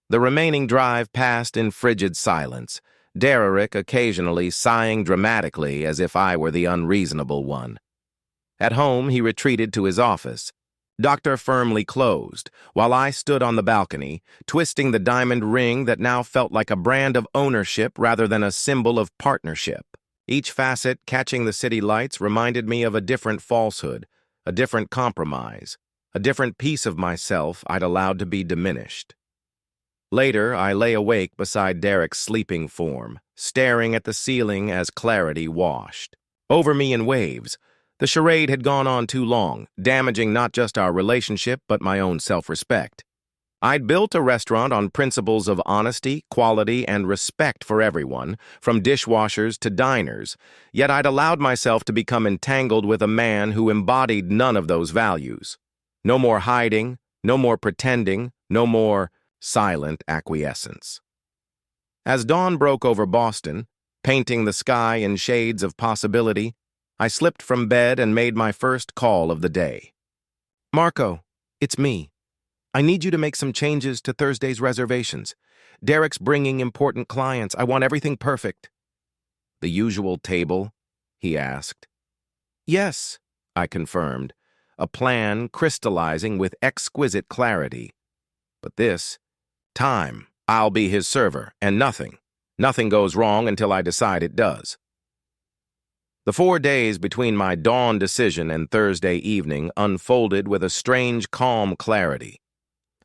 The remaining drive passed in frigid silence, Derek occasionally sighing dramatically as if I were the unreasonable one. At home, he retreated to his office, doctor firmly closed, while I stood on the balcony, twisting the diamond ring that now felt like a brand of ownership rather than a symbol of partnership. Each facet catching the city lights reminded me of a different falsehood, a different compromise, a different piece of myself I'd allowed to be diminished. Later, I lay awake beside Derek's sleeping form, staring at the ceiling as clarity washed over me in waves. The charade had gone on too long, damaging not just our relationship but my own self-respect. I'd built a restaurant on principles of honesty, quality, and respect for everyone, from dishwashers to diners, yet I'd allowed myself to become entangled with a man who embodied none of those values. No more hiding, no more pretending, no more silent acquiescence. As dawn broke over Boston, painting the sky in shades of possibility, I slipped from bed and made my first call of the day. "Marco, it's me. I need you to make some changes to Thursday's reservations. Derek's bringing important clients. I want everything perfect." "The usual table?" he asked. "Yes," I confirmed, a plan crystallizing with exquisite clarity. "But this time, I'll be his server, and nothing goes wrong until I decide it does." The 4 days between my dawn decision and Thursday evening unfolded with a strange, calm clarity.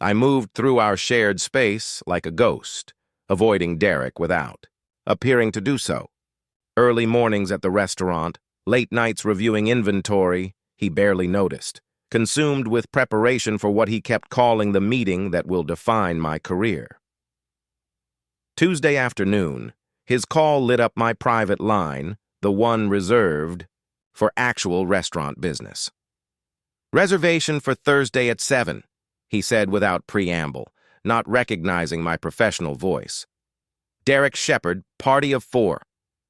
I moved through our shared space like a ghost, avoiding Derek without appearing to do so. Early mornings at the restaurant, late nights reviewing inventory, he barely noticed, consumed with preparation for what he kept calling the meeting that will define my career. Tuesday afternoon, his call lit up my private line, the one reserved for actual restaurant business. "Reservation for Thursday at 7, he said without preamble, not recognizing my professional voice. "Derek Shepard, party of 4.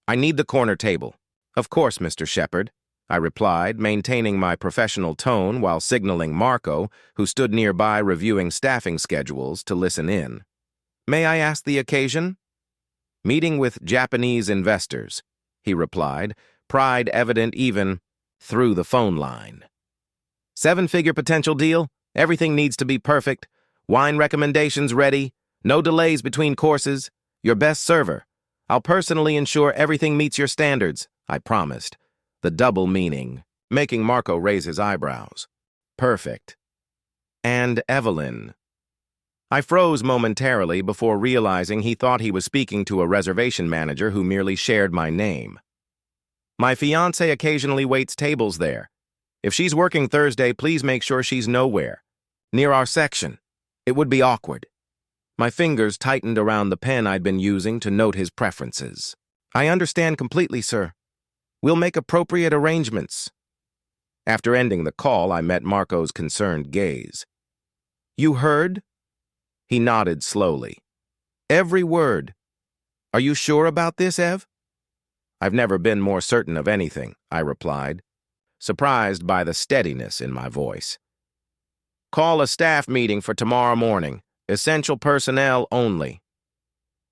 I need the corner table." "Of course, Mr. Shepard," I replied, maintaining my professional tone while signaling Marco, who stood nearby reviewing staffing schedules, to listen in. "May I ask the occasion?" "Meeting with Japanese investors," he replied, pride evident even through the phone line. "7-figure potential deal? Everything needs to be perfect. Wine recommendations ready. No delays between courses. Your best server. I'll personally ensure everything meets your standards," I promised, the double meaning making Marco raise his eyebrows. "Perfect. And Evelyn." I froze momentarily before realizing he thought he was speaking to a reservation manager who merely shared my name. "My fiancé occasionally waits tables there. If she's working Thursday, please make sure she's nowhere near our section. It would be awkward." My fingers tightened around the pen I'd been using to note his preferences. "I understand completely, sir. We'll make appropriate arrangements." After ending the call, I met Marco's concerned gaze. "You heard?" He nodded slowly. "Every word. Are you sure about this, Ev?" "I've never been more certain of anything," I replied, surprised by the steadiness in my voice. "Call a staff meeting for tomorrow morning. Essential personnel only."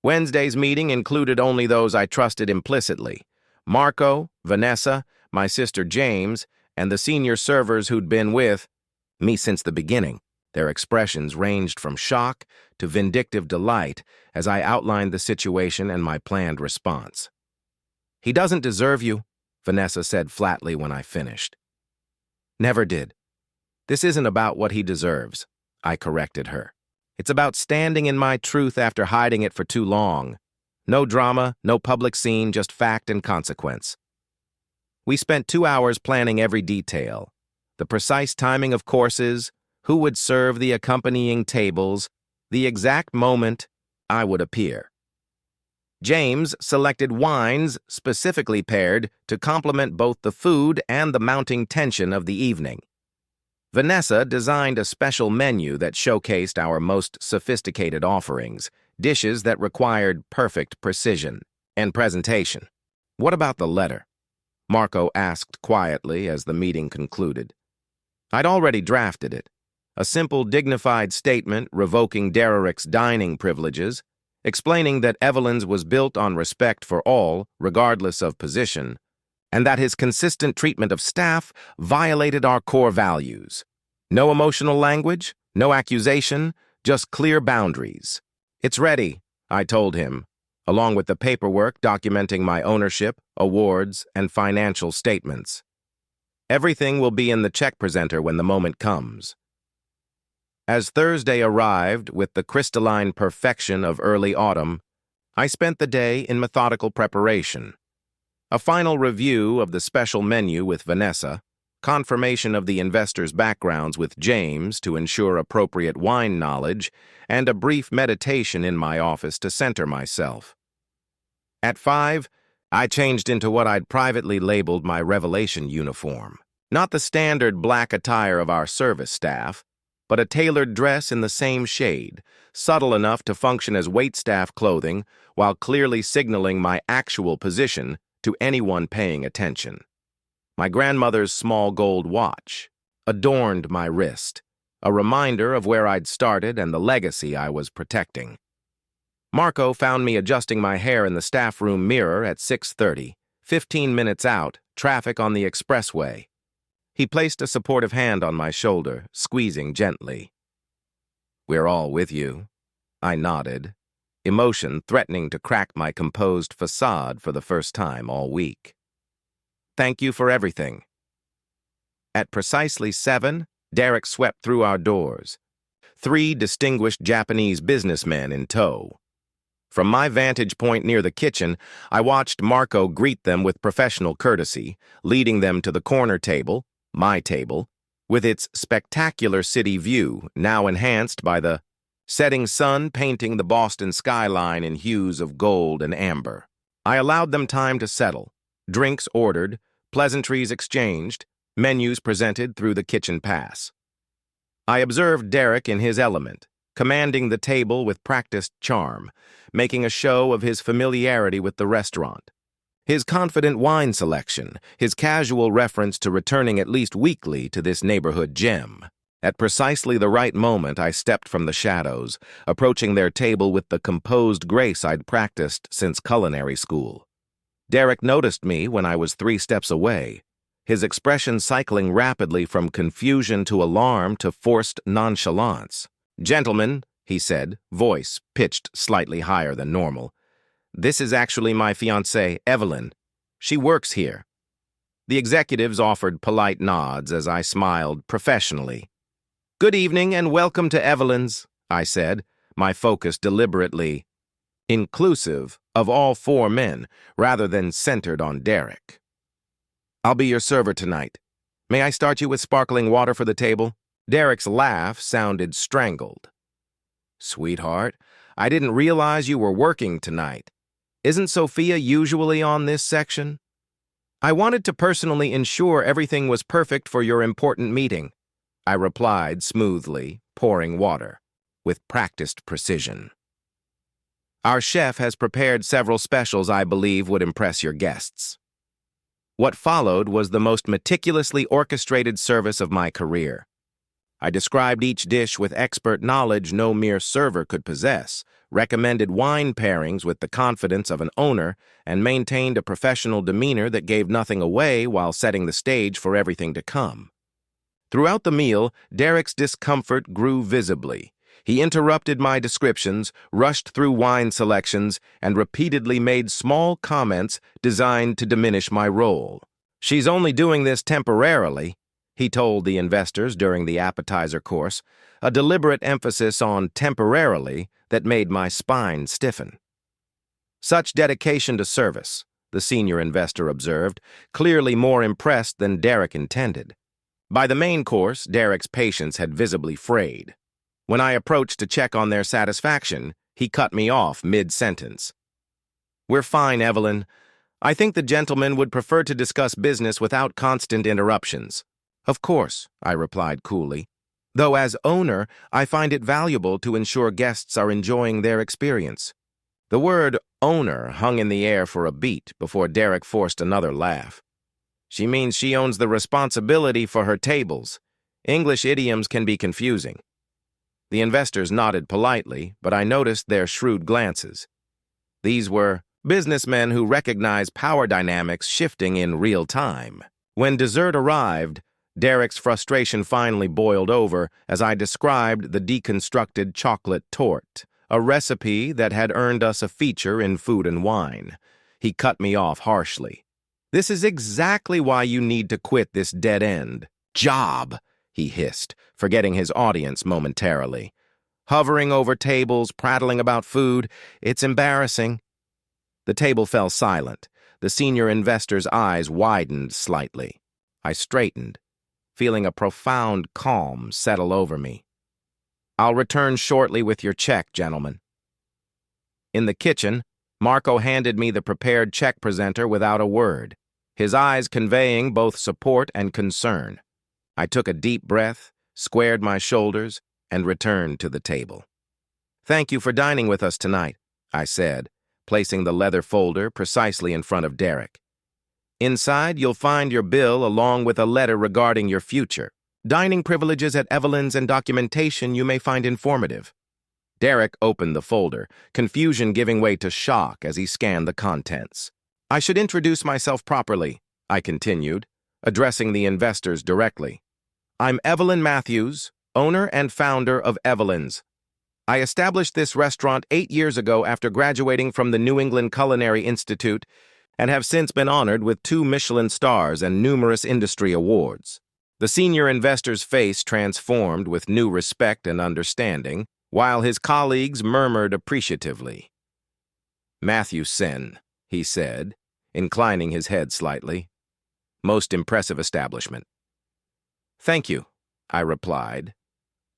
Wednesday's meeting included only those I trusted implicitly: Marco, Vanessa, my sister James, and the senior servers who'd been with me since the beginning. Their expressions ranged from shock to vindictive delight as I outlined the situation and my planned response. "He doesn't deserve you," Vanessa said flatly when I finished. "Never did. This isn't about what he deserves," I corrected her. "It's about standing in my truth after hiding it for too long. No drama, no public scene, just fact and consequence." We spent 2 hours planning every detail: the precise timing of courses, who would serve the accompanying tables, the exact moment I would appear. James selected wines specifically paired to complement both the food and the mounting tension of the evening. Vanessa designed a special menu that showcased our most sophisticated offerings, dishes that required perfect precision and presentation. "What about the letter?" Marco asked quietly as the meeting concluded. I'd already drafted it. A simple, dignified statement revoking Derek's dining privileges, explaining that Evelyn's was built on respect for all, regardless of position, and that his consistent treatment of staff violated our core values. No emotional language, no accusation, just clear boundaries. "It's ready," I told him, along with the paperwork documenting my ownership, awards, and financial statements. "Everything will be in the check presenter when the moment comes." As Thursday arrived with the crystalline perfection of early autumn, I spent the day in methodical preparation. A final review of the special menu with Vanessa, confirmation of the investors' backgrounds with James to ensure appropriate wine knowledge, and a brief meditation in my office to center myself. At 5, I changed into what I'd privately labeled my Revelation uniform. Not the standard black attire of our service staff, but a tailored dress in the same shade, subtle enough to function as waitstaff clothing while clearly signaling my actual position to anyone paying attention. My grandmother's small gold watch adorned my wrist, a reminder of where I'd started and the legacy I was protecting. Marco found me adjusting my hair in the staff room mirror at 6:30, 15 minutes out, traffic on the expressway. He placed a supportive hand on my shoulder, squeezing gently. "We're all with you," I nodded, emotion threatening to crack my composed facade for the first time all week. "Thank you for everything." At precisely 7, Derek swept through our doors, 3 distinguished Japanese businessmen in tow. From my vantage point near the kitchen, I watched Marco greet them with professional courtesy, leading them to the corner table, my table, with its spectacular city view, now enhanced by the setting sun painting the Boston skyline in hues of gold and amber. I allowed them time to settle, drinks ordered, pleasantries exchanged, menus presented through the kitchen pass. I observed Derek in his element, commanding the table with practiced charm, making a show of his familiarity with the restaurant. His confident wine selection, his casual reference to returning at least weekly to this neighborhood gem. At precisely the right moment, I stepped from the shadows, approaching their table with the composed grace I'd practiced since culinary school. Derek noticed me when I was 3 steps away, his expression cycling rapidly from confusion to alarm to forced nonchalance. "Gentlemen," he said, voice pitched slightly higher than normal, "this is actually my fiancée, Evelyn. She works here." The executives offered polite nods as I smiled professionally. "Good evening and welcome to Evelyn's," I said, my focus deliberately inclusive of all 4 men rather than centered on Derek. "I'll be your server tonight. May I start you with sparkling water for the table?" Derek's laugh sounded strangled. "Sweetheart, I didn't realize you were working tonight. Isn't Sophia usually on this section?" "I wanted to personally ensure everything was perfect for your important meeting," I replied smoothly, pouring water, with practiced precision. "Our chef has prepared several specials I believe would impress your guests." What followed was the most meticulously orchestrated service of my career. I described each dish with expert knowledge no mere server could possess, recommended wine pairings with the confidence of an owner, and maintained a professional demeanor that gave nothing away while setting the stage for everything to come. Throughout the meal, Derek's discomfort grew visibly. He interrupted my descriptions, rushed through wine selections, and repeatedly made small comments designed to diminish my role. "She's only doing this temporarily," he told the investors during the appetizer course, a deliberate emphasis on temporarily that made my spine stiffen. "Such dedication to service," the senior investor observed, clearly more impressed than Derek intended. By the main course, Derek's patience had visibly frayed. When I approached to check on their satisfaction, he cut me off mid-sentence. "We're fine, Evelyn. I think the gentleman would prefer to discuss business without constant interruptions." "Of course," I replied coolly, "though as owner, I find it valuable to ensure guests are enjoying their experience." The word owner hung in the air for a beat before Derek forced another laugh. "She means she owns the responsibility for her tables. English idioms can be confusing." The investors nodded politely, but I noticed their shrewd glances. These were businessmen who recognize power dynamics shifting in real time. When dessert arrived, Derek's frustration finally boiled over as I described the deconstructed chocolate torte, a recipe that had earned us a feature in Food and Wine. He cut me off harshly. "This is exactly why you need to quit this dead-end job," he hissed, forgetting his audience momentarily. "Hovering over tables, prattling about food, it's embarrassing." The table fell silent. The senior investor's eyes widened slightly. I straightened, feeling a profound calm settle over me. "I'll return shortly with your check, gentlemen." In the kitchen, Marco handed me the prepared check presenter without a word, his eyes conveying both support and concern. I took a deep breath, squared my shoulders, and returned to the table. "Thank you for dining with us tonight," I said, placing the leather folder precisely in front of Derek. "Inside, you'll find your bill along with a letter regarding your future. Dining privileges at Evelyn's and documentation you may find informative." Derek opened the folder, confusion giving way to shock as he scanned the contents. "I should introduce myself properly," I continued, addressing the investors directly. "I'm Evelyn Matthews, owner and founder of Evelyn's. I established this restaurant 8 years ago after graduating from the New England Culinary Institute and have since been honored with 2 Michelin stars and numerous industry awards." The senior investor's face transformed with new respect and understanding, while his colleagues murmured appreciatively. "Matthewson," he said, inclining his head slightly. "Most impressive establishment." "Thank you," I replied,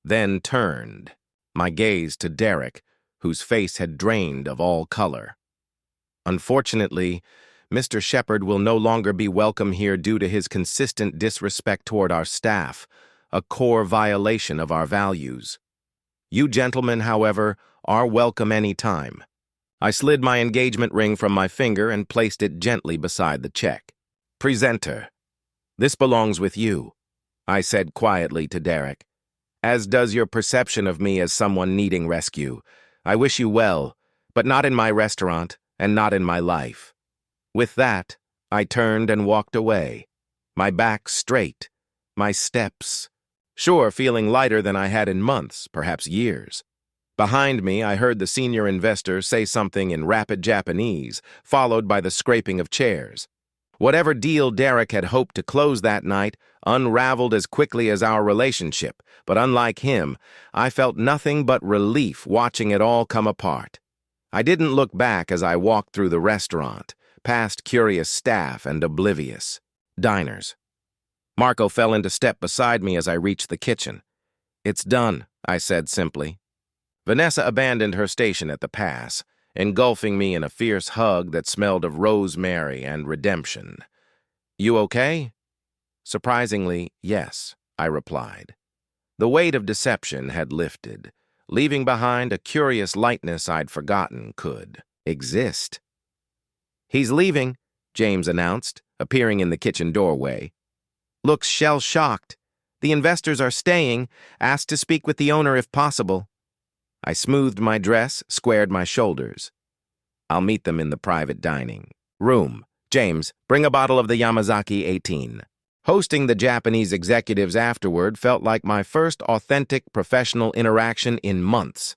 then turned, my gaze to Derek, whose face had drained of all color. "Unfortunately, Mr. Shepard will no longer be welcome here due to his consistent disrespect toward our staff, a core violation of our values. You gentlemen, however, are welcome any time." I slid my engagement ring from my finger and placed it gently beside the check. "Presenter, this belongs with you," I said quietly to Derek, "as does your perception of me as someone needing rescue. I wish you well, but not in my restaurant and not in my life." With that, I turned and walked away, my back straight, my steps, sure, feeling lighter than I had in months, perhaps years. Behind me, I heard the senior investor say something in rapid Japanese, followed by the scraping of chairs. Whatever deal Derek had hoped to close that night unraveled as quickly as our relationship, but unlike him, I felt nothing but relief watching it all come apart. I didn't look back as I walked through the restaurant, past curious staff and oblivious diners. Marco fell into step beside me as I reached the kitchen. "It's done," I said simply. Vanessa abandoned her station at the pass, engulfing me in a fierce hug that smelled of rosemary and redemption. "You okay?" Surprisingly, yes, I replied. The weight of deception had lifted, leaving behind a curious lightness I'd forgotten could exist. "He's leaving," James announced, appearing in the kitchen doorway. "Looks shell-shocked. The investors are staying, asked to speak with the owner if possible." I smoothed my dress, squared my shoulders. "I'll meet them in the private dining room. James, bring a bottle of the Yamazaki 18. Hosting the Japanese executives afterward felt like my first authentic professional interaction in months.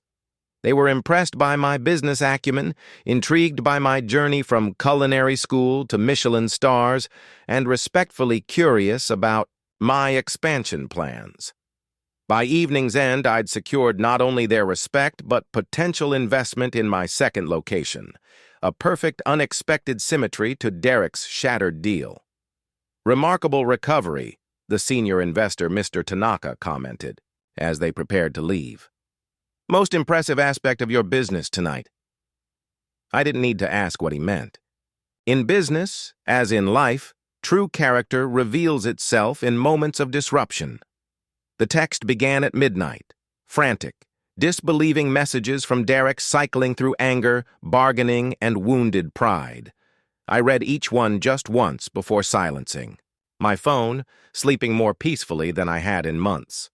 They were impressed by my business acumen, intrigued by my journey from culinary school to Michelin stars, and respectfully curious about my expansion plans. By evening's end, I'd secured not only their respect, but potential investment in my second location, a perfect unexpected symmetry to Derek's shattered deal. "Remarkable recovery," the senior investor, Mr. Tanaka, commented, as they prepared to leave. "Most impressive aspect of your business tonight." I didn't need to ask what he meant. In business, as in life, true character reveals itself in moments of disruption. The text began at midnight, frantic, disbelieving messages from Derek cycling through anger, bargaining, and wounded pride. I read each one just once before silencing my phone, sleeping more peacefully than I had in months.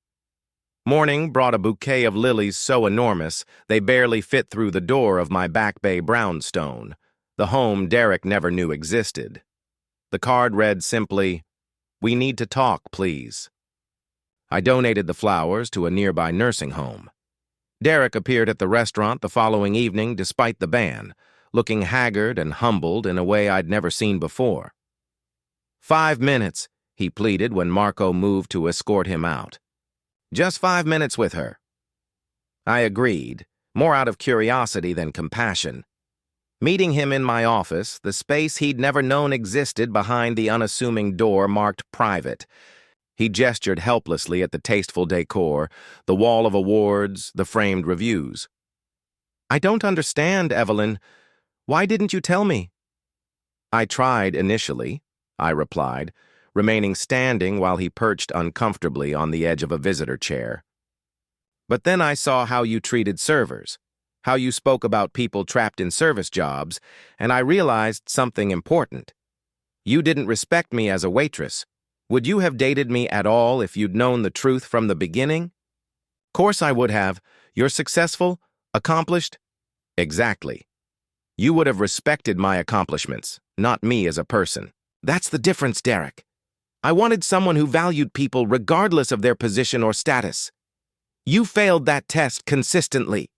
Morning brought a bouquet of lilies so enormous they barely fit through the door of my Back Bay brownstone, the home Derek never knew existed. The card read simply, "We need to talk, please." I donated the flowers to a nearby nursing home. Derek appeared at the restaurant the following evening despite the ban, looking haggard and humbled in a way I'd never seen before. 5 minutes, he pleaded when Marco moved to escort him out. "Just 5 minutes with her." I agreed, more out of curiosity than compassion. Meeting him in my office, the space he'd never known existed behind the unassuming door marked private. He gestured helplessly at the tasteful decor, the wall of awards, the framed reviews. "I don't understand, Evelyn. Why didn't you tell me?" "I tried initially," I replied, remaining standing while he perched uncomfortably on the edge of a visitor chair. "But then I saw how you treated servers, how you spoke about people trapped in service jobs, and I realized something important. You didn't respect me as a waitress. Would you have dated me at all if you'd known the truth from the beginning?" "Course I would have. You're successful, accomplished." "Exactly. You would have respected my accomplishments, not me as a person. That's the difference, Derek. I wanted someone who valued people regardless of their position or status. You failed that test consistently.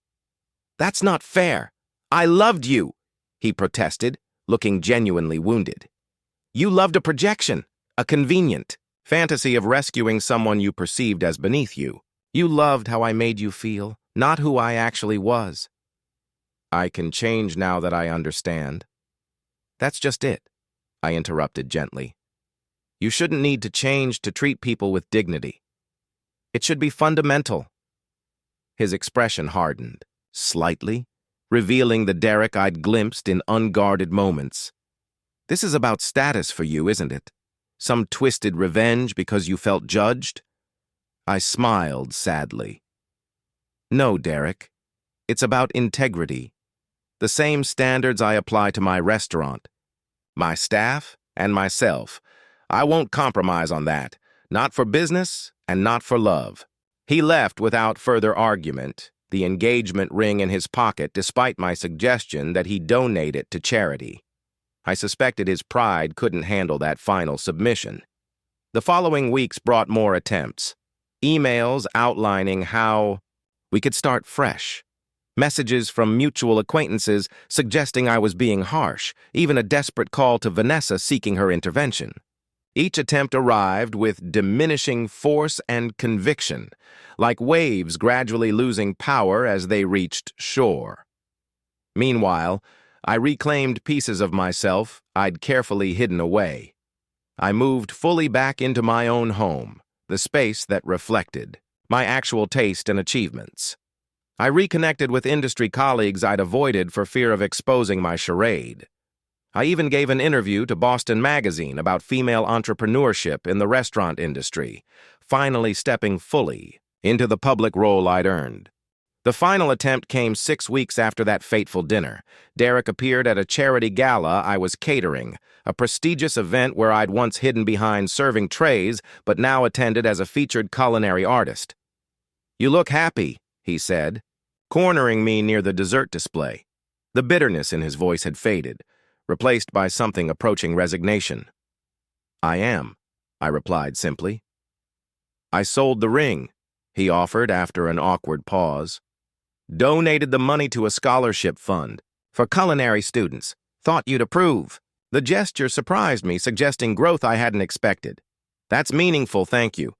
That's not fair. I loved you," he protested, looking genuinely wounded. "You loved a projection. A convenient fantasy of rescuing someone you perceived as beneath you. You loved how I made you feel, not who I actually was." "I can change now that I understand." "That's just it," I interrupted gently. You shouldn't need to change to treat people with dignity. It should be fundamental. His expression hardened, slightly, revealing the Derek I'd glimpsed in unguarded moments. This is about status for you, isn't it? Some twisted revenge because you felt judged? I smiled sadly. No, Derek. It's about integrity. The same standards I apply to my restaurant, my staff, and myself. I won't compromise on that. Not for business and not for love. He left without further argument, the engagement ring in his pocket despite my suggestion that he donate it to charity. I suspected his pride couldn't handle that final submission. The following weeks brought more attempts. Emails outlining how we could start fresh. Messages from mutual acquaintances suggesting I was being harsh, even a desperate call to Vanessa seeking her intervention. Each attempt arrived with diminishing force and conviction, like waves gradually losing power as they reached shore. Meanwhile, I reclaimed pieces of myself I'd carefully hidden away. I moved fully back into my own home, the space that reflected my actual taste and achievements. I reconnected with industry colleagues I'd avoided for fear of exposing my charade. I even gave an interview to Boston Magazine about female entrepreneurship in the restaurant industry, finally stepping fully into the public role I'd earned. The final attempt came 6 weeks after that fateful dinner. Derek appeared at a charity gala I was catering, a prestigious event where I'd once hidden behind serving trays but now attended as a featured culinary artist. "You look happy," he said, cornering me near the dessert display. The bitterness in his voice had faded, replaced by something approaching resignation. "I am," I replied simply. "I sold the ring," he offered after an awkward pause. "Donated the money to a scholarship fund for culinary students. Thought you'd approve." The gesture surprised me, suggesting growth I hadn't expected. "That's meaningful, thank you.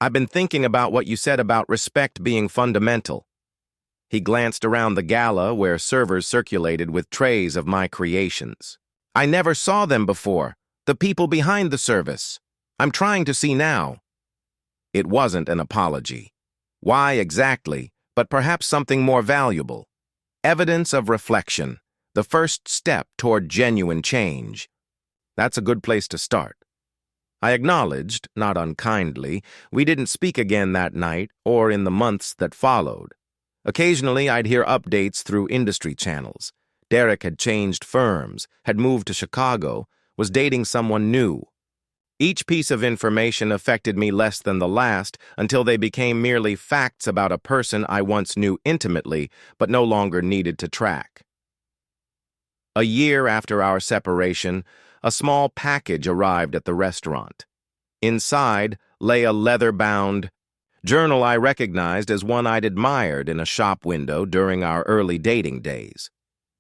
I've been thinking about what you said about respect being fundamental." He glanced around the gala where servers circulated with trays of my creations. "I never saw them before. The people behind the service. I'm trying to see now." It wasn't an apology. Why exactly, but perhaps something more valuable. Evidence of reflection, the first step toward genuine change. That's a good place to start. I acknowledged, not unkindly, we didn't speak again that night or in the months that followed. Occasionally, I'd hear updates through industry channels. Derek had changed firms, had moved to Chicago, was dating someone new. Each piece of information affected me less than the last until they became merely facts about a person I once knew intimately but no longer needed to track. A year after our separation, a small package arrived at the restaurant. Inside lay a leather-bound journal I recognized as one I'd admired in a shop window during our early dating days.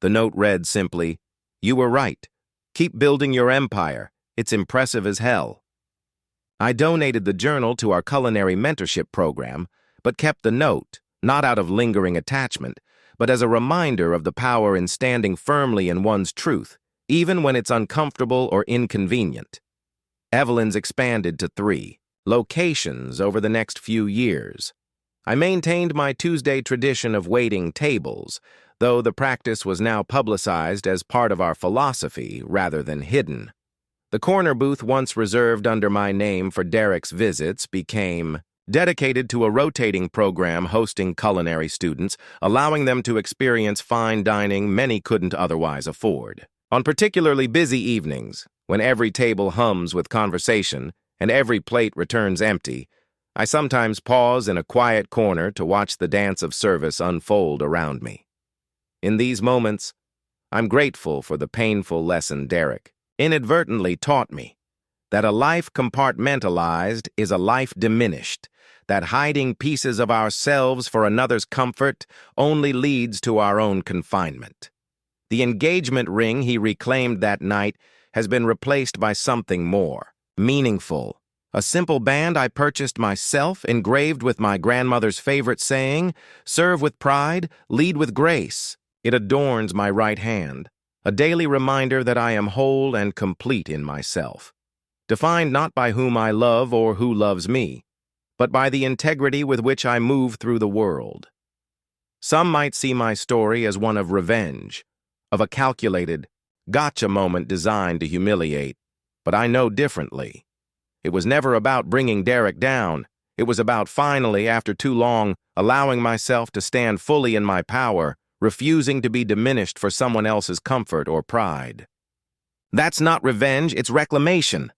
The note read simply, "You were right. Keep building your empire. It's impressive as hell." I donated the journal to our culinary mentorship program, but kept the note, not out of lingering attachment, but as a reminder of the power in standing firmly in one's truth, even when it's uncomfortable or inconvenient. Evelyn's expanded to 3 locations over the next few years. I maintained my Tuesday tradition of waiting tables, though the practice was now publicized as part of our philosophy rather than hidden. The corner booth once reserved under my name for Derek's visits became dedicated to a rotating program hosting culinary students, allowing them to experience fine dining many couldn't otherwise afford. On particularly busy evenings, when every table hums with conversation and every plate returns empty, I sometimes pause in a quiet corner to watch the dance of service unfold around me. In these moments, I'm grateful for the painful lesson Derek inadvertently taught me, that a life compartmentalized is a life diminished, that hiding pieces of ourselves for another's comfort only leads to our own confinement. The engagement ring he reclaimed that night has been replaced by something more meaningful. A simple band I purchased myself, engraved with my grandmother's favorite saying, "Serve with pride, lead with grace." It adorns my right hand, a daily reminder that I am whole and complete in myself. defined not by whom I love or who loves me, but by the integrity with which I move through the world. Some might see my story as one of revenge, of a calculated, gotcha moment designed to humiliate, but I know differently. It was never about bringing Derek down. It was about finally, after too long, allowing myself to stand fully in my power, refusing to be diminished for someone else's comfort or pride. That's not revenge, it's reclamation.